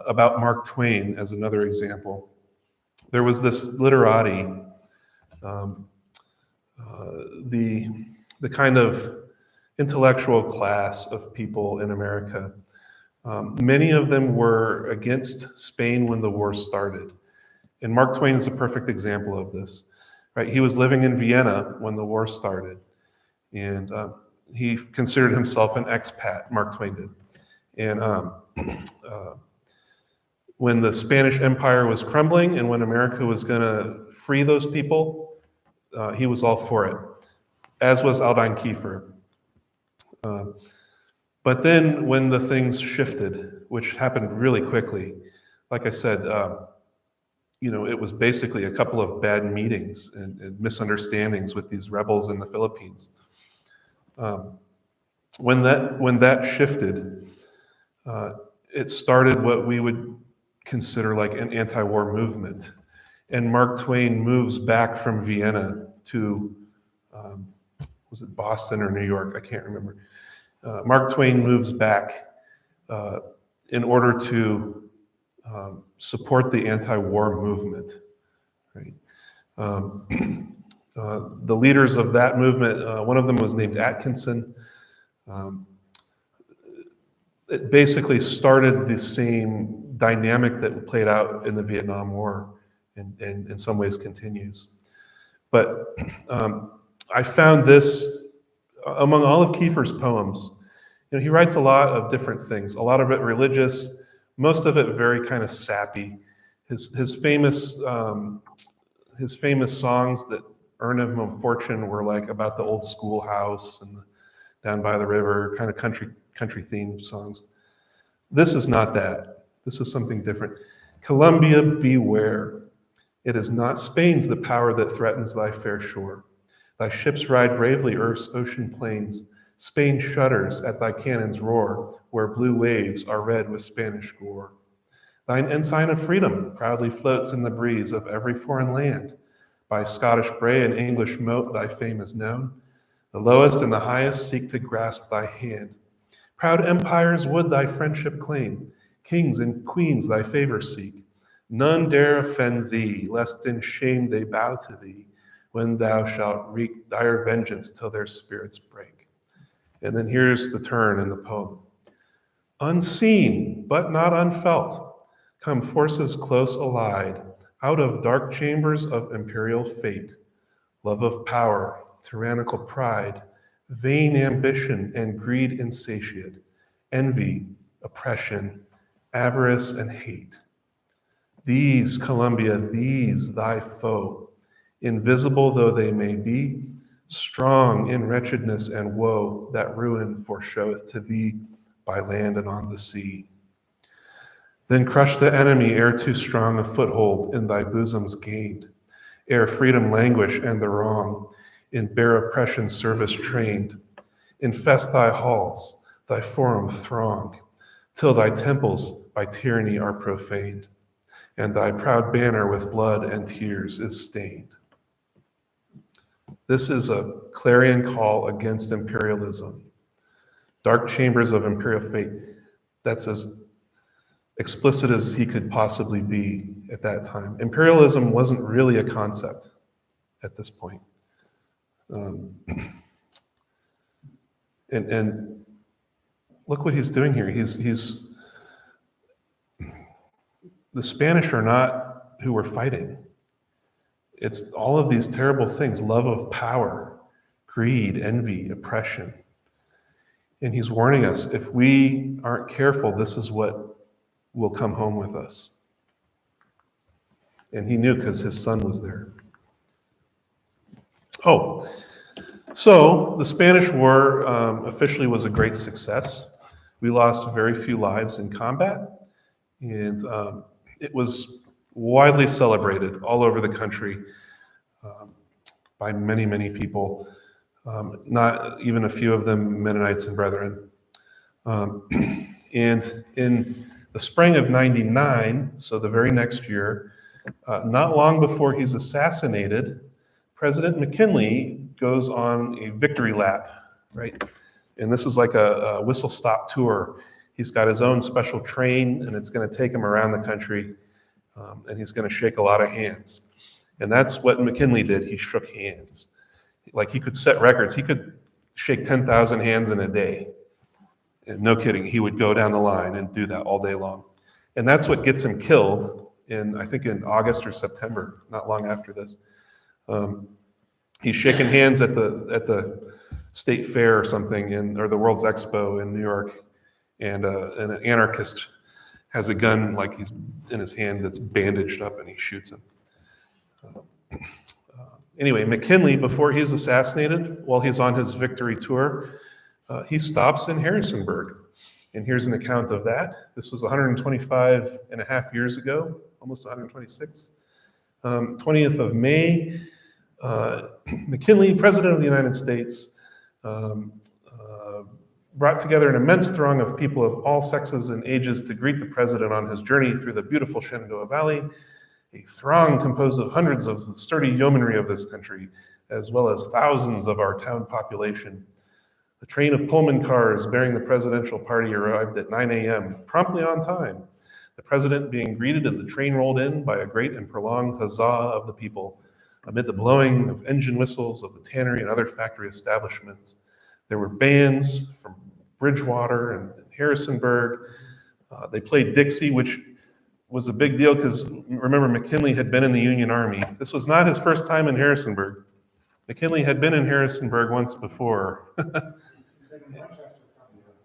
about Mark Twain as another example. There was this literati, the kind of intellectual class of people in America. Many of them were against Spain when the war started. And Mark Twain is a perfect example of this. Right? He was living in Vienna when the war started. And he considered himself an expat, Mark Twain did. And when the Spanish Empire was crumbling and when America was going to free those people, he was all for it, as was Aldine Kiefer. But then when the things shifted, which happened really quickly, like I said, it was basically a couple of bad meetings and misunderstandings with these rebels in the Philippines. When that shifted, it started what we would consider like an anti-war movement. And Mark Twain moves back from Vienna to, was it Boston or New York? I can't remember. Mark Twain moves back in order to support the anti-war movement. Right? The leaders of that movement, one of them was named Atkinson. It basically started the same dynamic that played out in the Vietnam War and in some ways continues. But I found this among all of Kiefer's poems. He writes a lot of different things, a lot of it religious, most of it very kind of sappy. His famous songs that earned him a fortune were like about the old schoolhouse and down by the river, kind of country themed songs. This is not that. This is something different. Columbia, beware. It is not Spain's the power that threatens thy fair shore. Thy ships ride bravely Earth's ocean plains. Spain shudders at thy cannon's roar, where blue waves are red with Spanish gore. Thine ensign of freedom proudly floats in the breeze of every foreign land. By Scottish bray and English moat thy fame is known. The lowest and the highest seek to grasp thy hand. Proud empires would thy friendship claim. Kings and queens thy favor seek. None dare offend thee, lest in shame they bow to thee, when thou shalt wreak dire vengeance till their spirits break. And then here's the turn in the poem. Unseen, but not unfelt, come forces close allied, out of dark chambers of imperial fate, love of power, tyrannical pride, vain ambition and greed insatiate, envy, oppression, avarice, and hate. These, Columbia, these thy foe, invisible though they may be, strong in wretchedness and woe, that ruin foreshoweth to thee by land and on the sea. Then crush the enemy ere too strong a foothold in thy bosoms gained, ere freedom languish and the wrong in bare oppression's service trained. Infest thy halls, thy forum throng, till thy temples by tyranny are profaned, and thy proud banner with blood and tears is stained. This is a clarion call against imperialism. Dark chambers of imperial fate. That's as explicit as he could possibly be at that time. Imperialism wasn't really a concept at this point. And look what he's doing here. He's the Spanish are not who we're fighting. It's all of these terrible things: love of power, greed, envy, oppression. And he's warning us, if we aren't careful, this is what will come home with us. And he knew because his son was there. Oh, so the Spanish War officially was a great success. We lost very few lives in combat, and it was widely celebrated all over the country by many, many people, not even a few of them Mennonites and Brethren. And in the spring of '99, so the very next year, not long before he's assassinated, President McKinley goes on a victory lap, right? And this is like a whistle-stop tour. He's got his own special train, and it's going to take him around the country, and he's going to shake a lot of hands. And that's what McKinley did. He shook hands. Like, he could set records. He could shake 10,000 hands in a day. And no kidding, he would go down the line and do that all day long. And that's what gets him killed I think in August or September, not long after this. He's shaking hands at the State Fair or something, or the World's Expo in New York, and an anarchist has a gun like he's in his hand that's bandaged up, and he shoots him. Anyway, McKinley, before he's assassinated, while he's on his victory tour, he stops in Harrisonburg. And here's an account of that. This was 125 and a half years ago, almost 126. 20th of May, McKinley, President of the United States, brought together an immense throng of people of all sexes and ages to greet the president on his journey through the beautiful Shenandoah Valley, a throng composed of hundreds of the sturdy yeomanry of this country, as well as thousands of our town population. The train of Pullman cars bearing the presidential party arrived at 9 a.m., promptly on time, the president being greeted as the train rolled in by a great and prolonged huzzah of the people, amid the blowing of engine whistles of the tannery and other factory establishments. There were bands from Bridgewater and Harrisonburg. They played Dixie, which was a big deal because, remember, McKinley had been in the Union Army. This was not his first time in Harrisonburg. McKinley had been in Harrisonburg once before.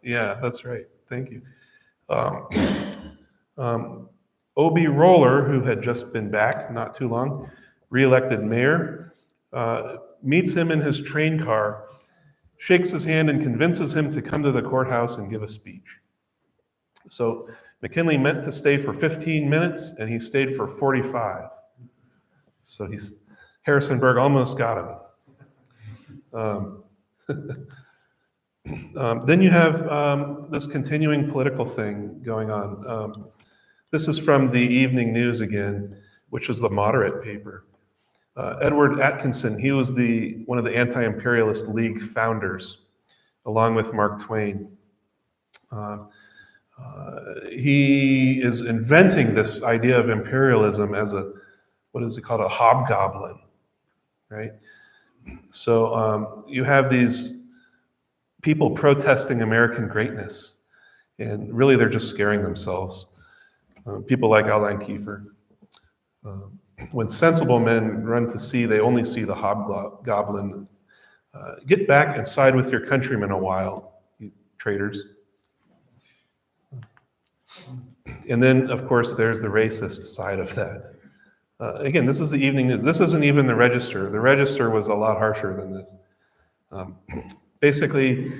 Yeah, that's right. Thank you. O.B. Roller, who had just been back not too long, re-elected mayor, meets him in his train car, shakes his hand, and convinces him to come to the courthouse and give a speech. So McKinley meant to stay for 15 minutes, and he stayed for 45. So Harrisonburg almost got him. Then you have this continuing political thing going on. This is from the Evening News again, which was the moderate paper. Edward Atkinson, he was one of the Anti-Imperialist League founders, along with Mark Twain. He is inventing this idea of imperialism as what is it called, a hobgoblin, right? So you have these people protesting American greatness, and really they're just scaring themselves. People like Aldine Kiefer. When sensible men run to sea, they only see the hobgoblin. Get back and side with your countrymen a while, you traitors. And then, of course, there's the racist side of that. Again, this is the Evening News. This isn't even the Register. The Register was a lot harsher than this. Basically,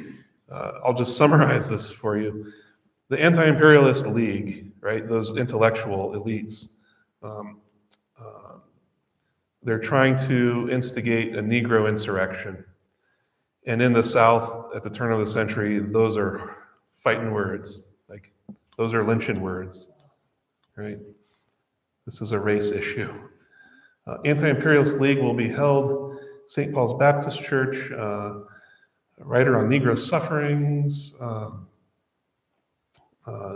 I'll just summarize this for you. The Anti-Imperialist League, right, those intellectual elites, they're trying to instigate a Negro insurrection. And in the South, at the turn of the century, those are fighting words. Like, those are lynching words, right? This is a race issue. Anti-Imperialist League will be held St. Paul's Baptist Church, a writer on Negro sufferings.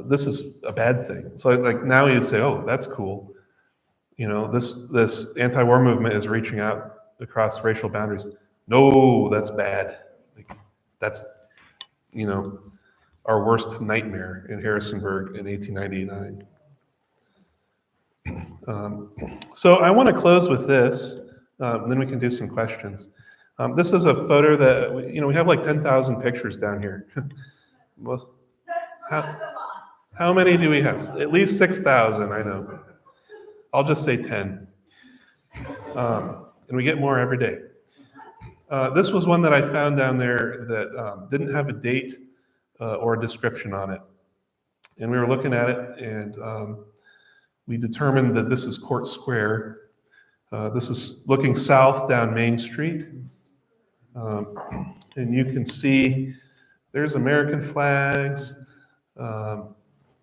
This is a bad thing. So like now you'd say, oh, that's cool. You know, this anti-war movement is reaching out across racial boundaries. No, that's bad. Like, that's, you know, our worst nightmare in Harrisonburg in 1899. So I want to close with this, then we can do some questions. This is a photo that, we have like 10,000 pictures down here. How many do we have? At least 6,000, I know. I'll just say 10. And we get more every day. This was one that I found down there that didn't have a date or a description on it. And we were looking at it, and we determined that this is Court Square. This is looking south down Main Street. And you can see there's American flags.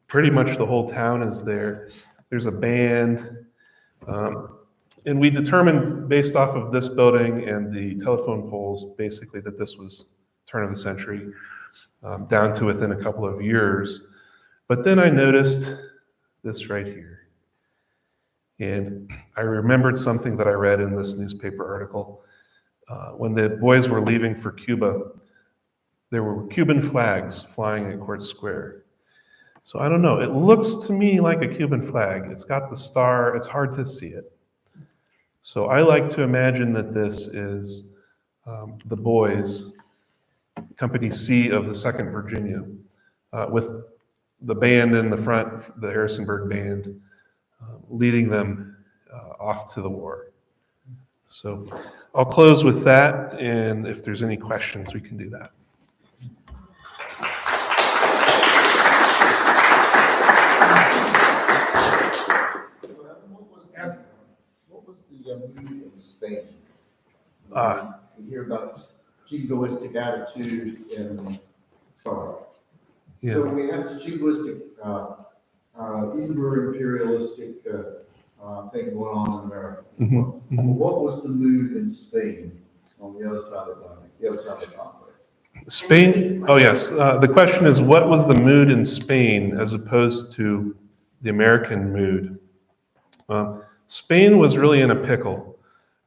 Pretty much the whole town is there. There's a band. And we determined, based off of this building and the telephone poles, basically that this was turn of the century, down to within a couple of years. But then I noticed this right here. And I remembered something that I read in this newspaper article. When the boys were leaving for Cuba, there were Cuban flags flying at Court Square. So I don't know, it looks to me like a Cuban flag. It's got the star, it's hard to see it. So I like to imagine that this is the boys, Company C of the 2nd Virginia, with the band in the front, the Harrisonburg band, leading them off to the war. So I'll close with that, and if there's any questions, we can do that. What was the mood in Spain? We hear about jingoistic attitude and sorry. Yeah. So we have this jingoistic, uber imperialistic thing going on in America. What was the mood in Spain on the other side of the conflict? Spain, oh yes. The question is, what was the mood in Spain as opposed to the American mood? Spain was really in a pickle.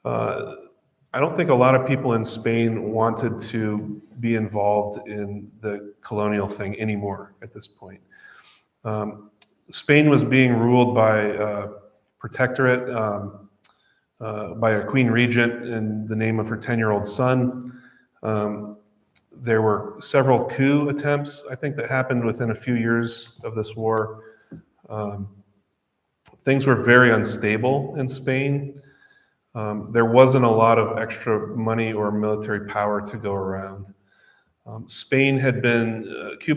I don't think a lot of people in Spain wanted to be involved in the colonial thing anymore at this point. Spain was being ruled by a protectorate, by a queen regent in the name of her 10-year-old son. There were several coup attempts, I think, that happened within a few years of this war. Things were very unstable in Spain. There wasn't a lot of extra money or military power to go around. Cuba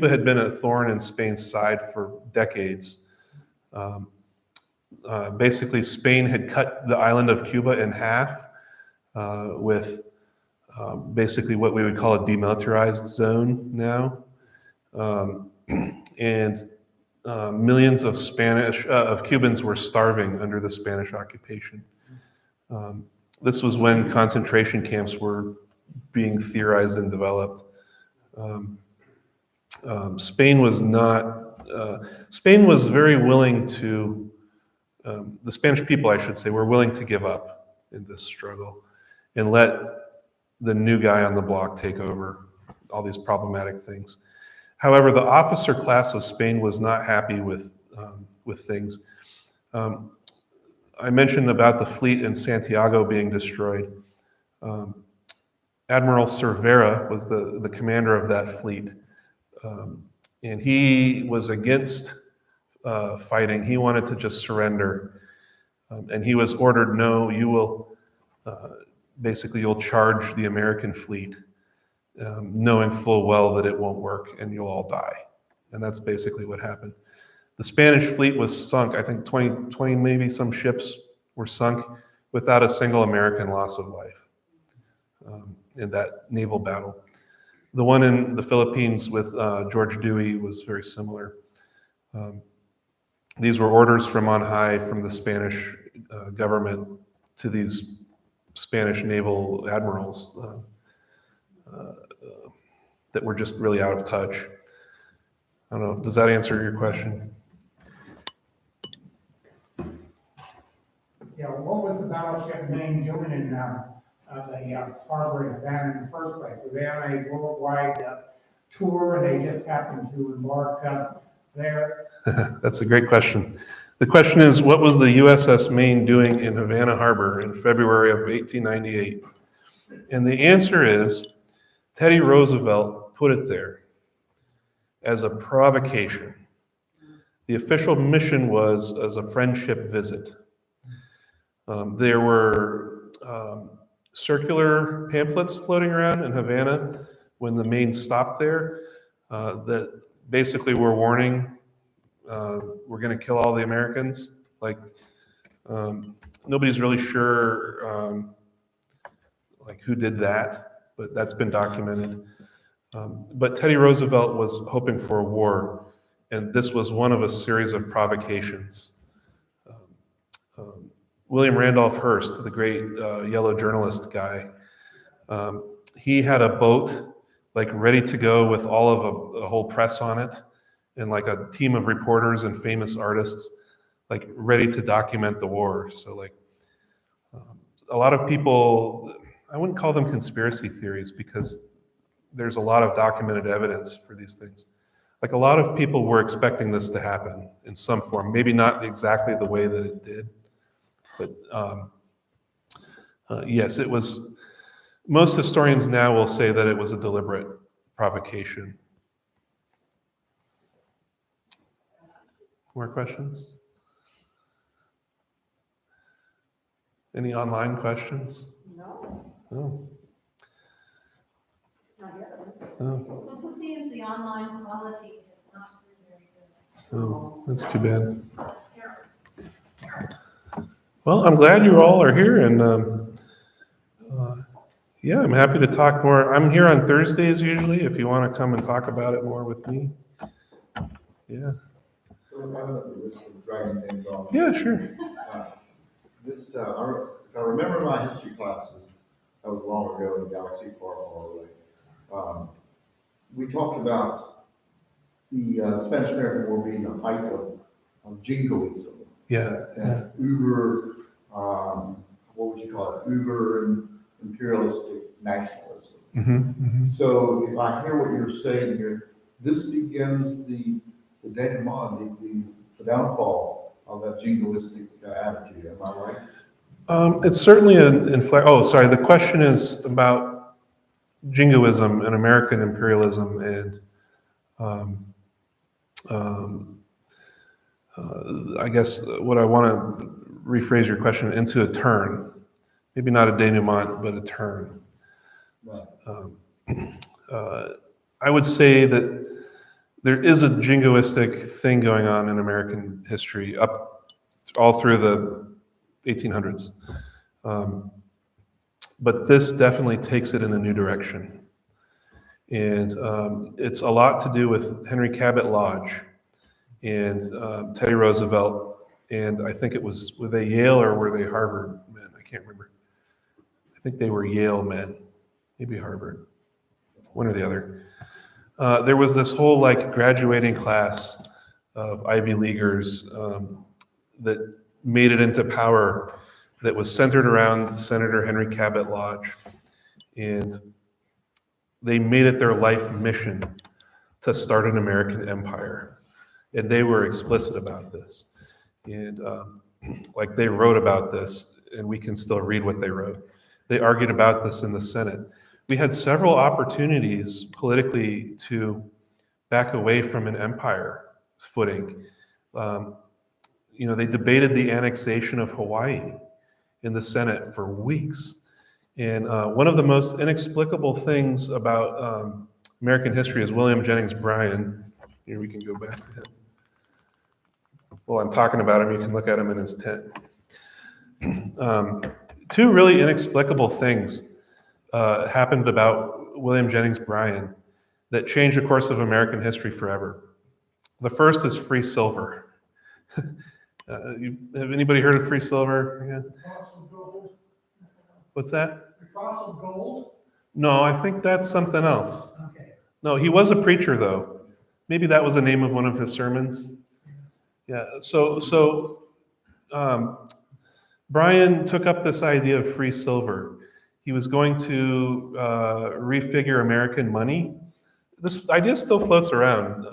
had been a thorn in Spain's side for decades. Basically, Spain had cut the island of Cuba in half with basically what we would call a demilitarized zone now. And millions of Cubans were starving under the Spanish occupation. This was when concentration camps were being theorized and developed. Spain was very willing to, the Spanish people, I should say, were willing to give up in this struggle and let the new guy on the block take over all these problematic things. However, the officer class of Spain was not happy with things. I mentioned about the fleet in Santiago being destroyed. Admiral Cervera was the commander of that fleet. And he was against fighting. He wanted to just surrender. And he was ordered, no, you will, basically you'll charge the American fleet, knowing full well that it won't work and you'll all die. And that's basically what happened. The Spanish fleet was sunk. I think 20 maybe some ships were sunk without a single American loss of life in that naval battle. The one in the Philippines with George Dewey was very similar. These were orders from on high from the Spanish government to these Spanish naval admirals that were just really out of touch. I don't know, does that answer your question? Yeah, what was the battleship Maine doing in the harbor in Havana in the first place? Were they on a worldwide tour and they just happened to embark there? That's a great question. The question is, what was the USS Maine doing in Havana Harbor in February of 1898? And the answer is, Teddy Roosevelt put it there as a provocation. The official mission was as a friendship visit. There were circular pamphlets floating around in Havana when the Maine stopped there that basically were warning, we're going to kill all the Americans. Like, nobody's really sure like who did that, but that's been documented. But Teddy Roosevelt was hoping for a war, and this was one of a series of provocations. William Randolph Hearst, the great yellow journalist guy, he had a boat like ready to go with all of a whole press on it, and like a team of reporters and famous artists, like ready to document the war. So like a lot of people, I wouldn't call them conspiracy theories because there's a lot of documented evidence for these things. Like a lot of people were expecting this to happen in some form, maybe not exactly the way that it did, but yes, it was. Most historians now will say that it was a deliberate provocation. More questions? Any online questions? No, No. not yet. No. Well, it seems the online quality is not very good. Oh, that's too bad. That's terrible. Well, I'm glad you all are here, and yeah, I'm happy to talk more. I'm here on Thursdays usually, if you want to come and talk about it more with me. Yeah. So I'm at the risk of dragging things off. Yeah, sure. If I remember my history classes, that was long ago in a galaxy far, far away. We talked about the Spanish-American War being the height of jingoism. Yeah. And uber, what would you call it? Uber imperialistic nationalism. So if I hear what you're saying here, this begins the denouement, the downfall of that jingoistic attitude. Am I right? It's certainly the question is about jingoism and American imperialism and I guess what I want to rephrase your question into a turn, maybe not a denouement, but a turn. Right. I would say that there is a jingoistic thing going on in American history up all through the 1800s. but this definitely takes it in a new direction. And it's a lot to do with Henry Cabot Lodge and Teddy Roosevelt, and I think were they Yale or were they Harvard men? I can't remember. I think they were Yale men, maybe Harvard, one or the other. There was this whole like graduating class of Ivy Leaguers that made it into power that was centered around Senator Henry Cabot Lodge. And they made it their life mission to start an American empire. And they were explicit about this. And like they wrote about this, and we can still read what they wrote. They argued about this in the Senate. We had several opportunities politically to back away from an empire footing. They debated the annexation of Hawaii in the Senate for weeks. And one of the most inexplicable things about American history is William Jennings Bryan. Here we can go back to him. While I'm talking about him, you can look at him in his tent. Two really inexplicable things happened about William Jennings Bryan that changed the course of American history forever. The first is free silver. Have anybody heard of free silver? Yeah. Cross of gold. What's that? The cross of gold? No, I think that's something else. Okay. No, he was a preacher, though. Maybe that was the name of one of his sermons. Yeah. So Bryan took up this idea of free silver. He was going to refigure American money. This idea still floats around.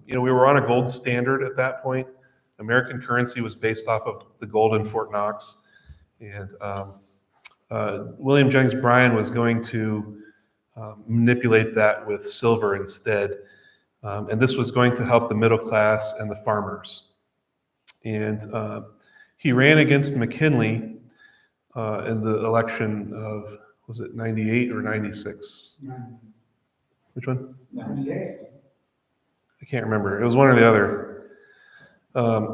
We were on a gold standard at that point. American currency was based off of the gold in Fort Knox. And William Jennings Bryan was going to manipulate that with silver instead. And this was going to help the middle class and the farmers. And he ran against McKinley in the election of, was it 98 or 96? Which one? 96. I can't remember. It was one or the other.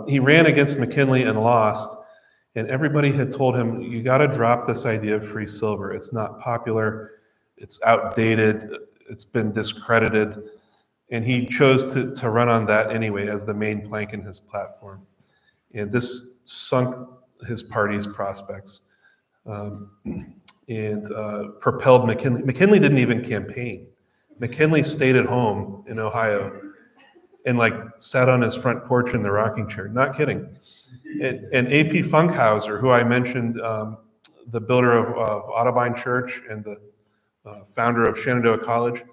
He ran against McKinley and lost. And everybody had told him, you got to drop this idea of free silver. It's not popular. It's outdated. It's been discredited. And he chose to run on that anyway as the main plank in his platform. And this sunk his party's prospects and propelled McKinley. McKinley didn't even campaign. McKinley stayed at home in Ohio and sat on his front porch in the rocking chair. Not kidding. And A.P. Funkhauser, who I mentioned, the builder of Otterbein Church and the founder of Shenandoah College,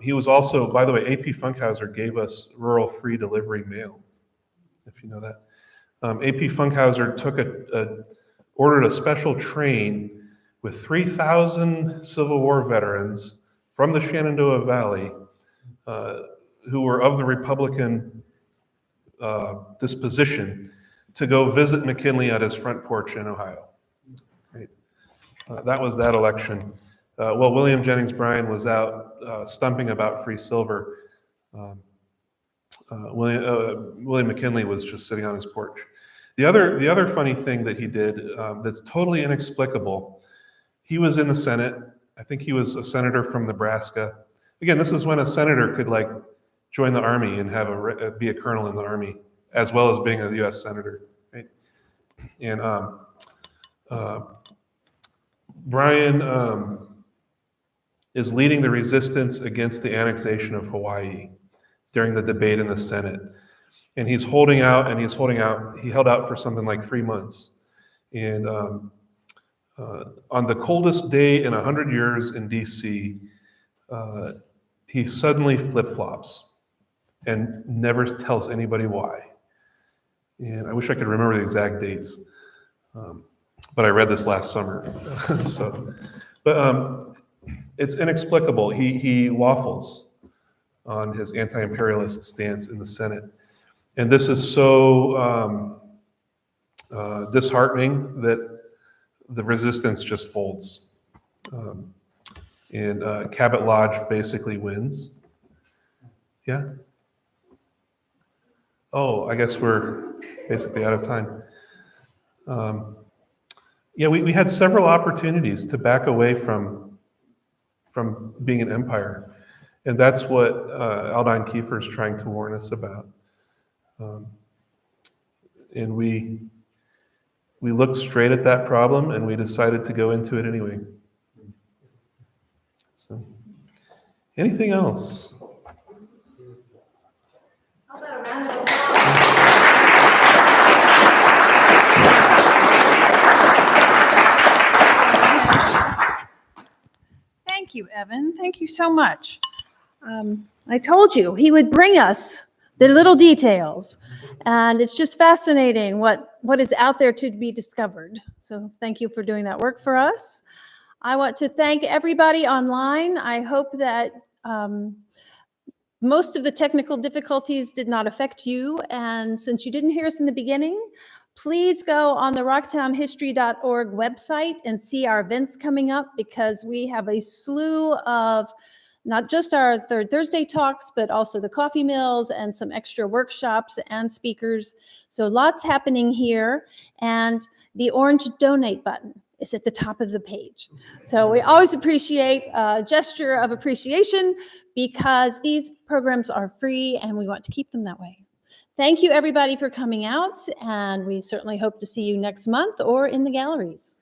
he was also, by the way, A.P. Funkhauser gave us rural free delivery mail, if you know that. A.P. Funkhauser ordered a special train with 3,000 Civil War veterans from the Shenandoah Valley who were of the Republican disposition to go visit McKinley at his front porch in Ohio. Right? That was that election. William Jennings Bryan was out stumping about free silver. William McKinley was just sitting on his porch. The other funny thing that he did that's totally inexplicable, he was in the Senate. I think he was a senator from Nebraska. Again, this is when a senator could join the army and be a colonel in the army, as well as being a U.S. senator. Right? And Bryan is leading the resistance against the annexation of Hawaii during the debate in the Senate. And he's holding out and he's holding out. He held out for something like 3 months. And on the coldest day in 100 years in D.C., he suddenly flip-flops and never tells anybody why. And I wish I could remember the exact dates, but I read this last summer. But it's inexplicable. He waffles on his anti-imperialist stance in the Senate. And this is so disheartening that the resistance just folds. And Cabot Lodge basically wins. Yeah? Oh, I guess we're basically out of time. Yeah, we had several opportunities to back away from being an empire. And that's what Aldine Kiefer is trying to warn us about. And we looked straight at that problem and we decided to go into it anyway. So, anything else? How about a round of applause? Thank you, Evan. Thank you so much. I told you he would bring us the little details, and it's just fascinating what is out there to be discovered. So thank you for doing that work for us. I want to thank everybody online. I hope that most of the technical difficulties did not affect you, and since you didn't hear us in the beginning, please go on the rocktownhistory.org website and see our events coming up, because we have a slew of not just our Third Thursday talks, but also the coffee mills and some extra workshops and speakers. So lots happening here. And the orange donate button is at the top of the page. So we always appreciate a gesture of appreciation, because these programs are free and we want to keep them that way. Thank you, everybody, for coming out, and we certainly hope to see you next month or in the galleries.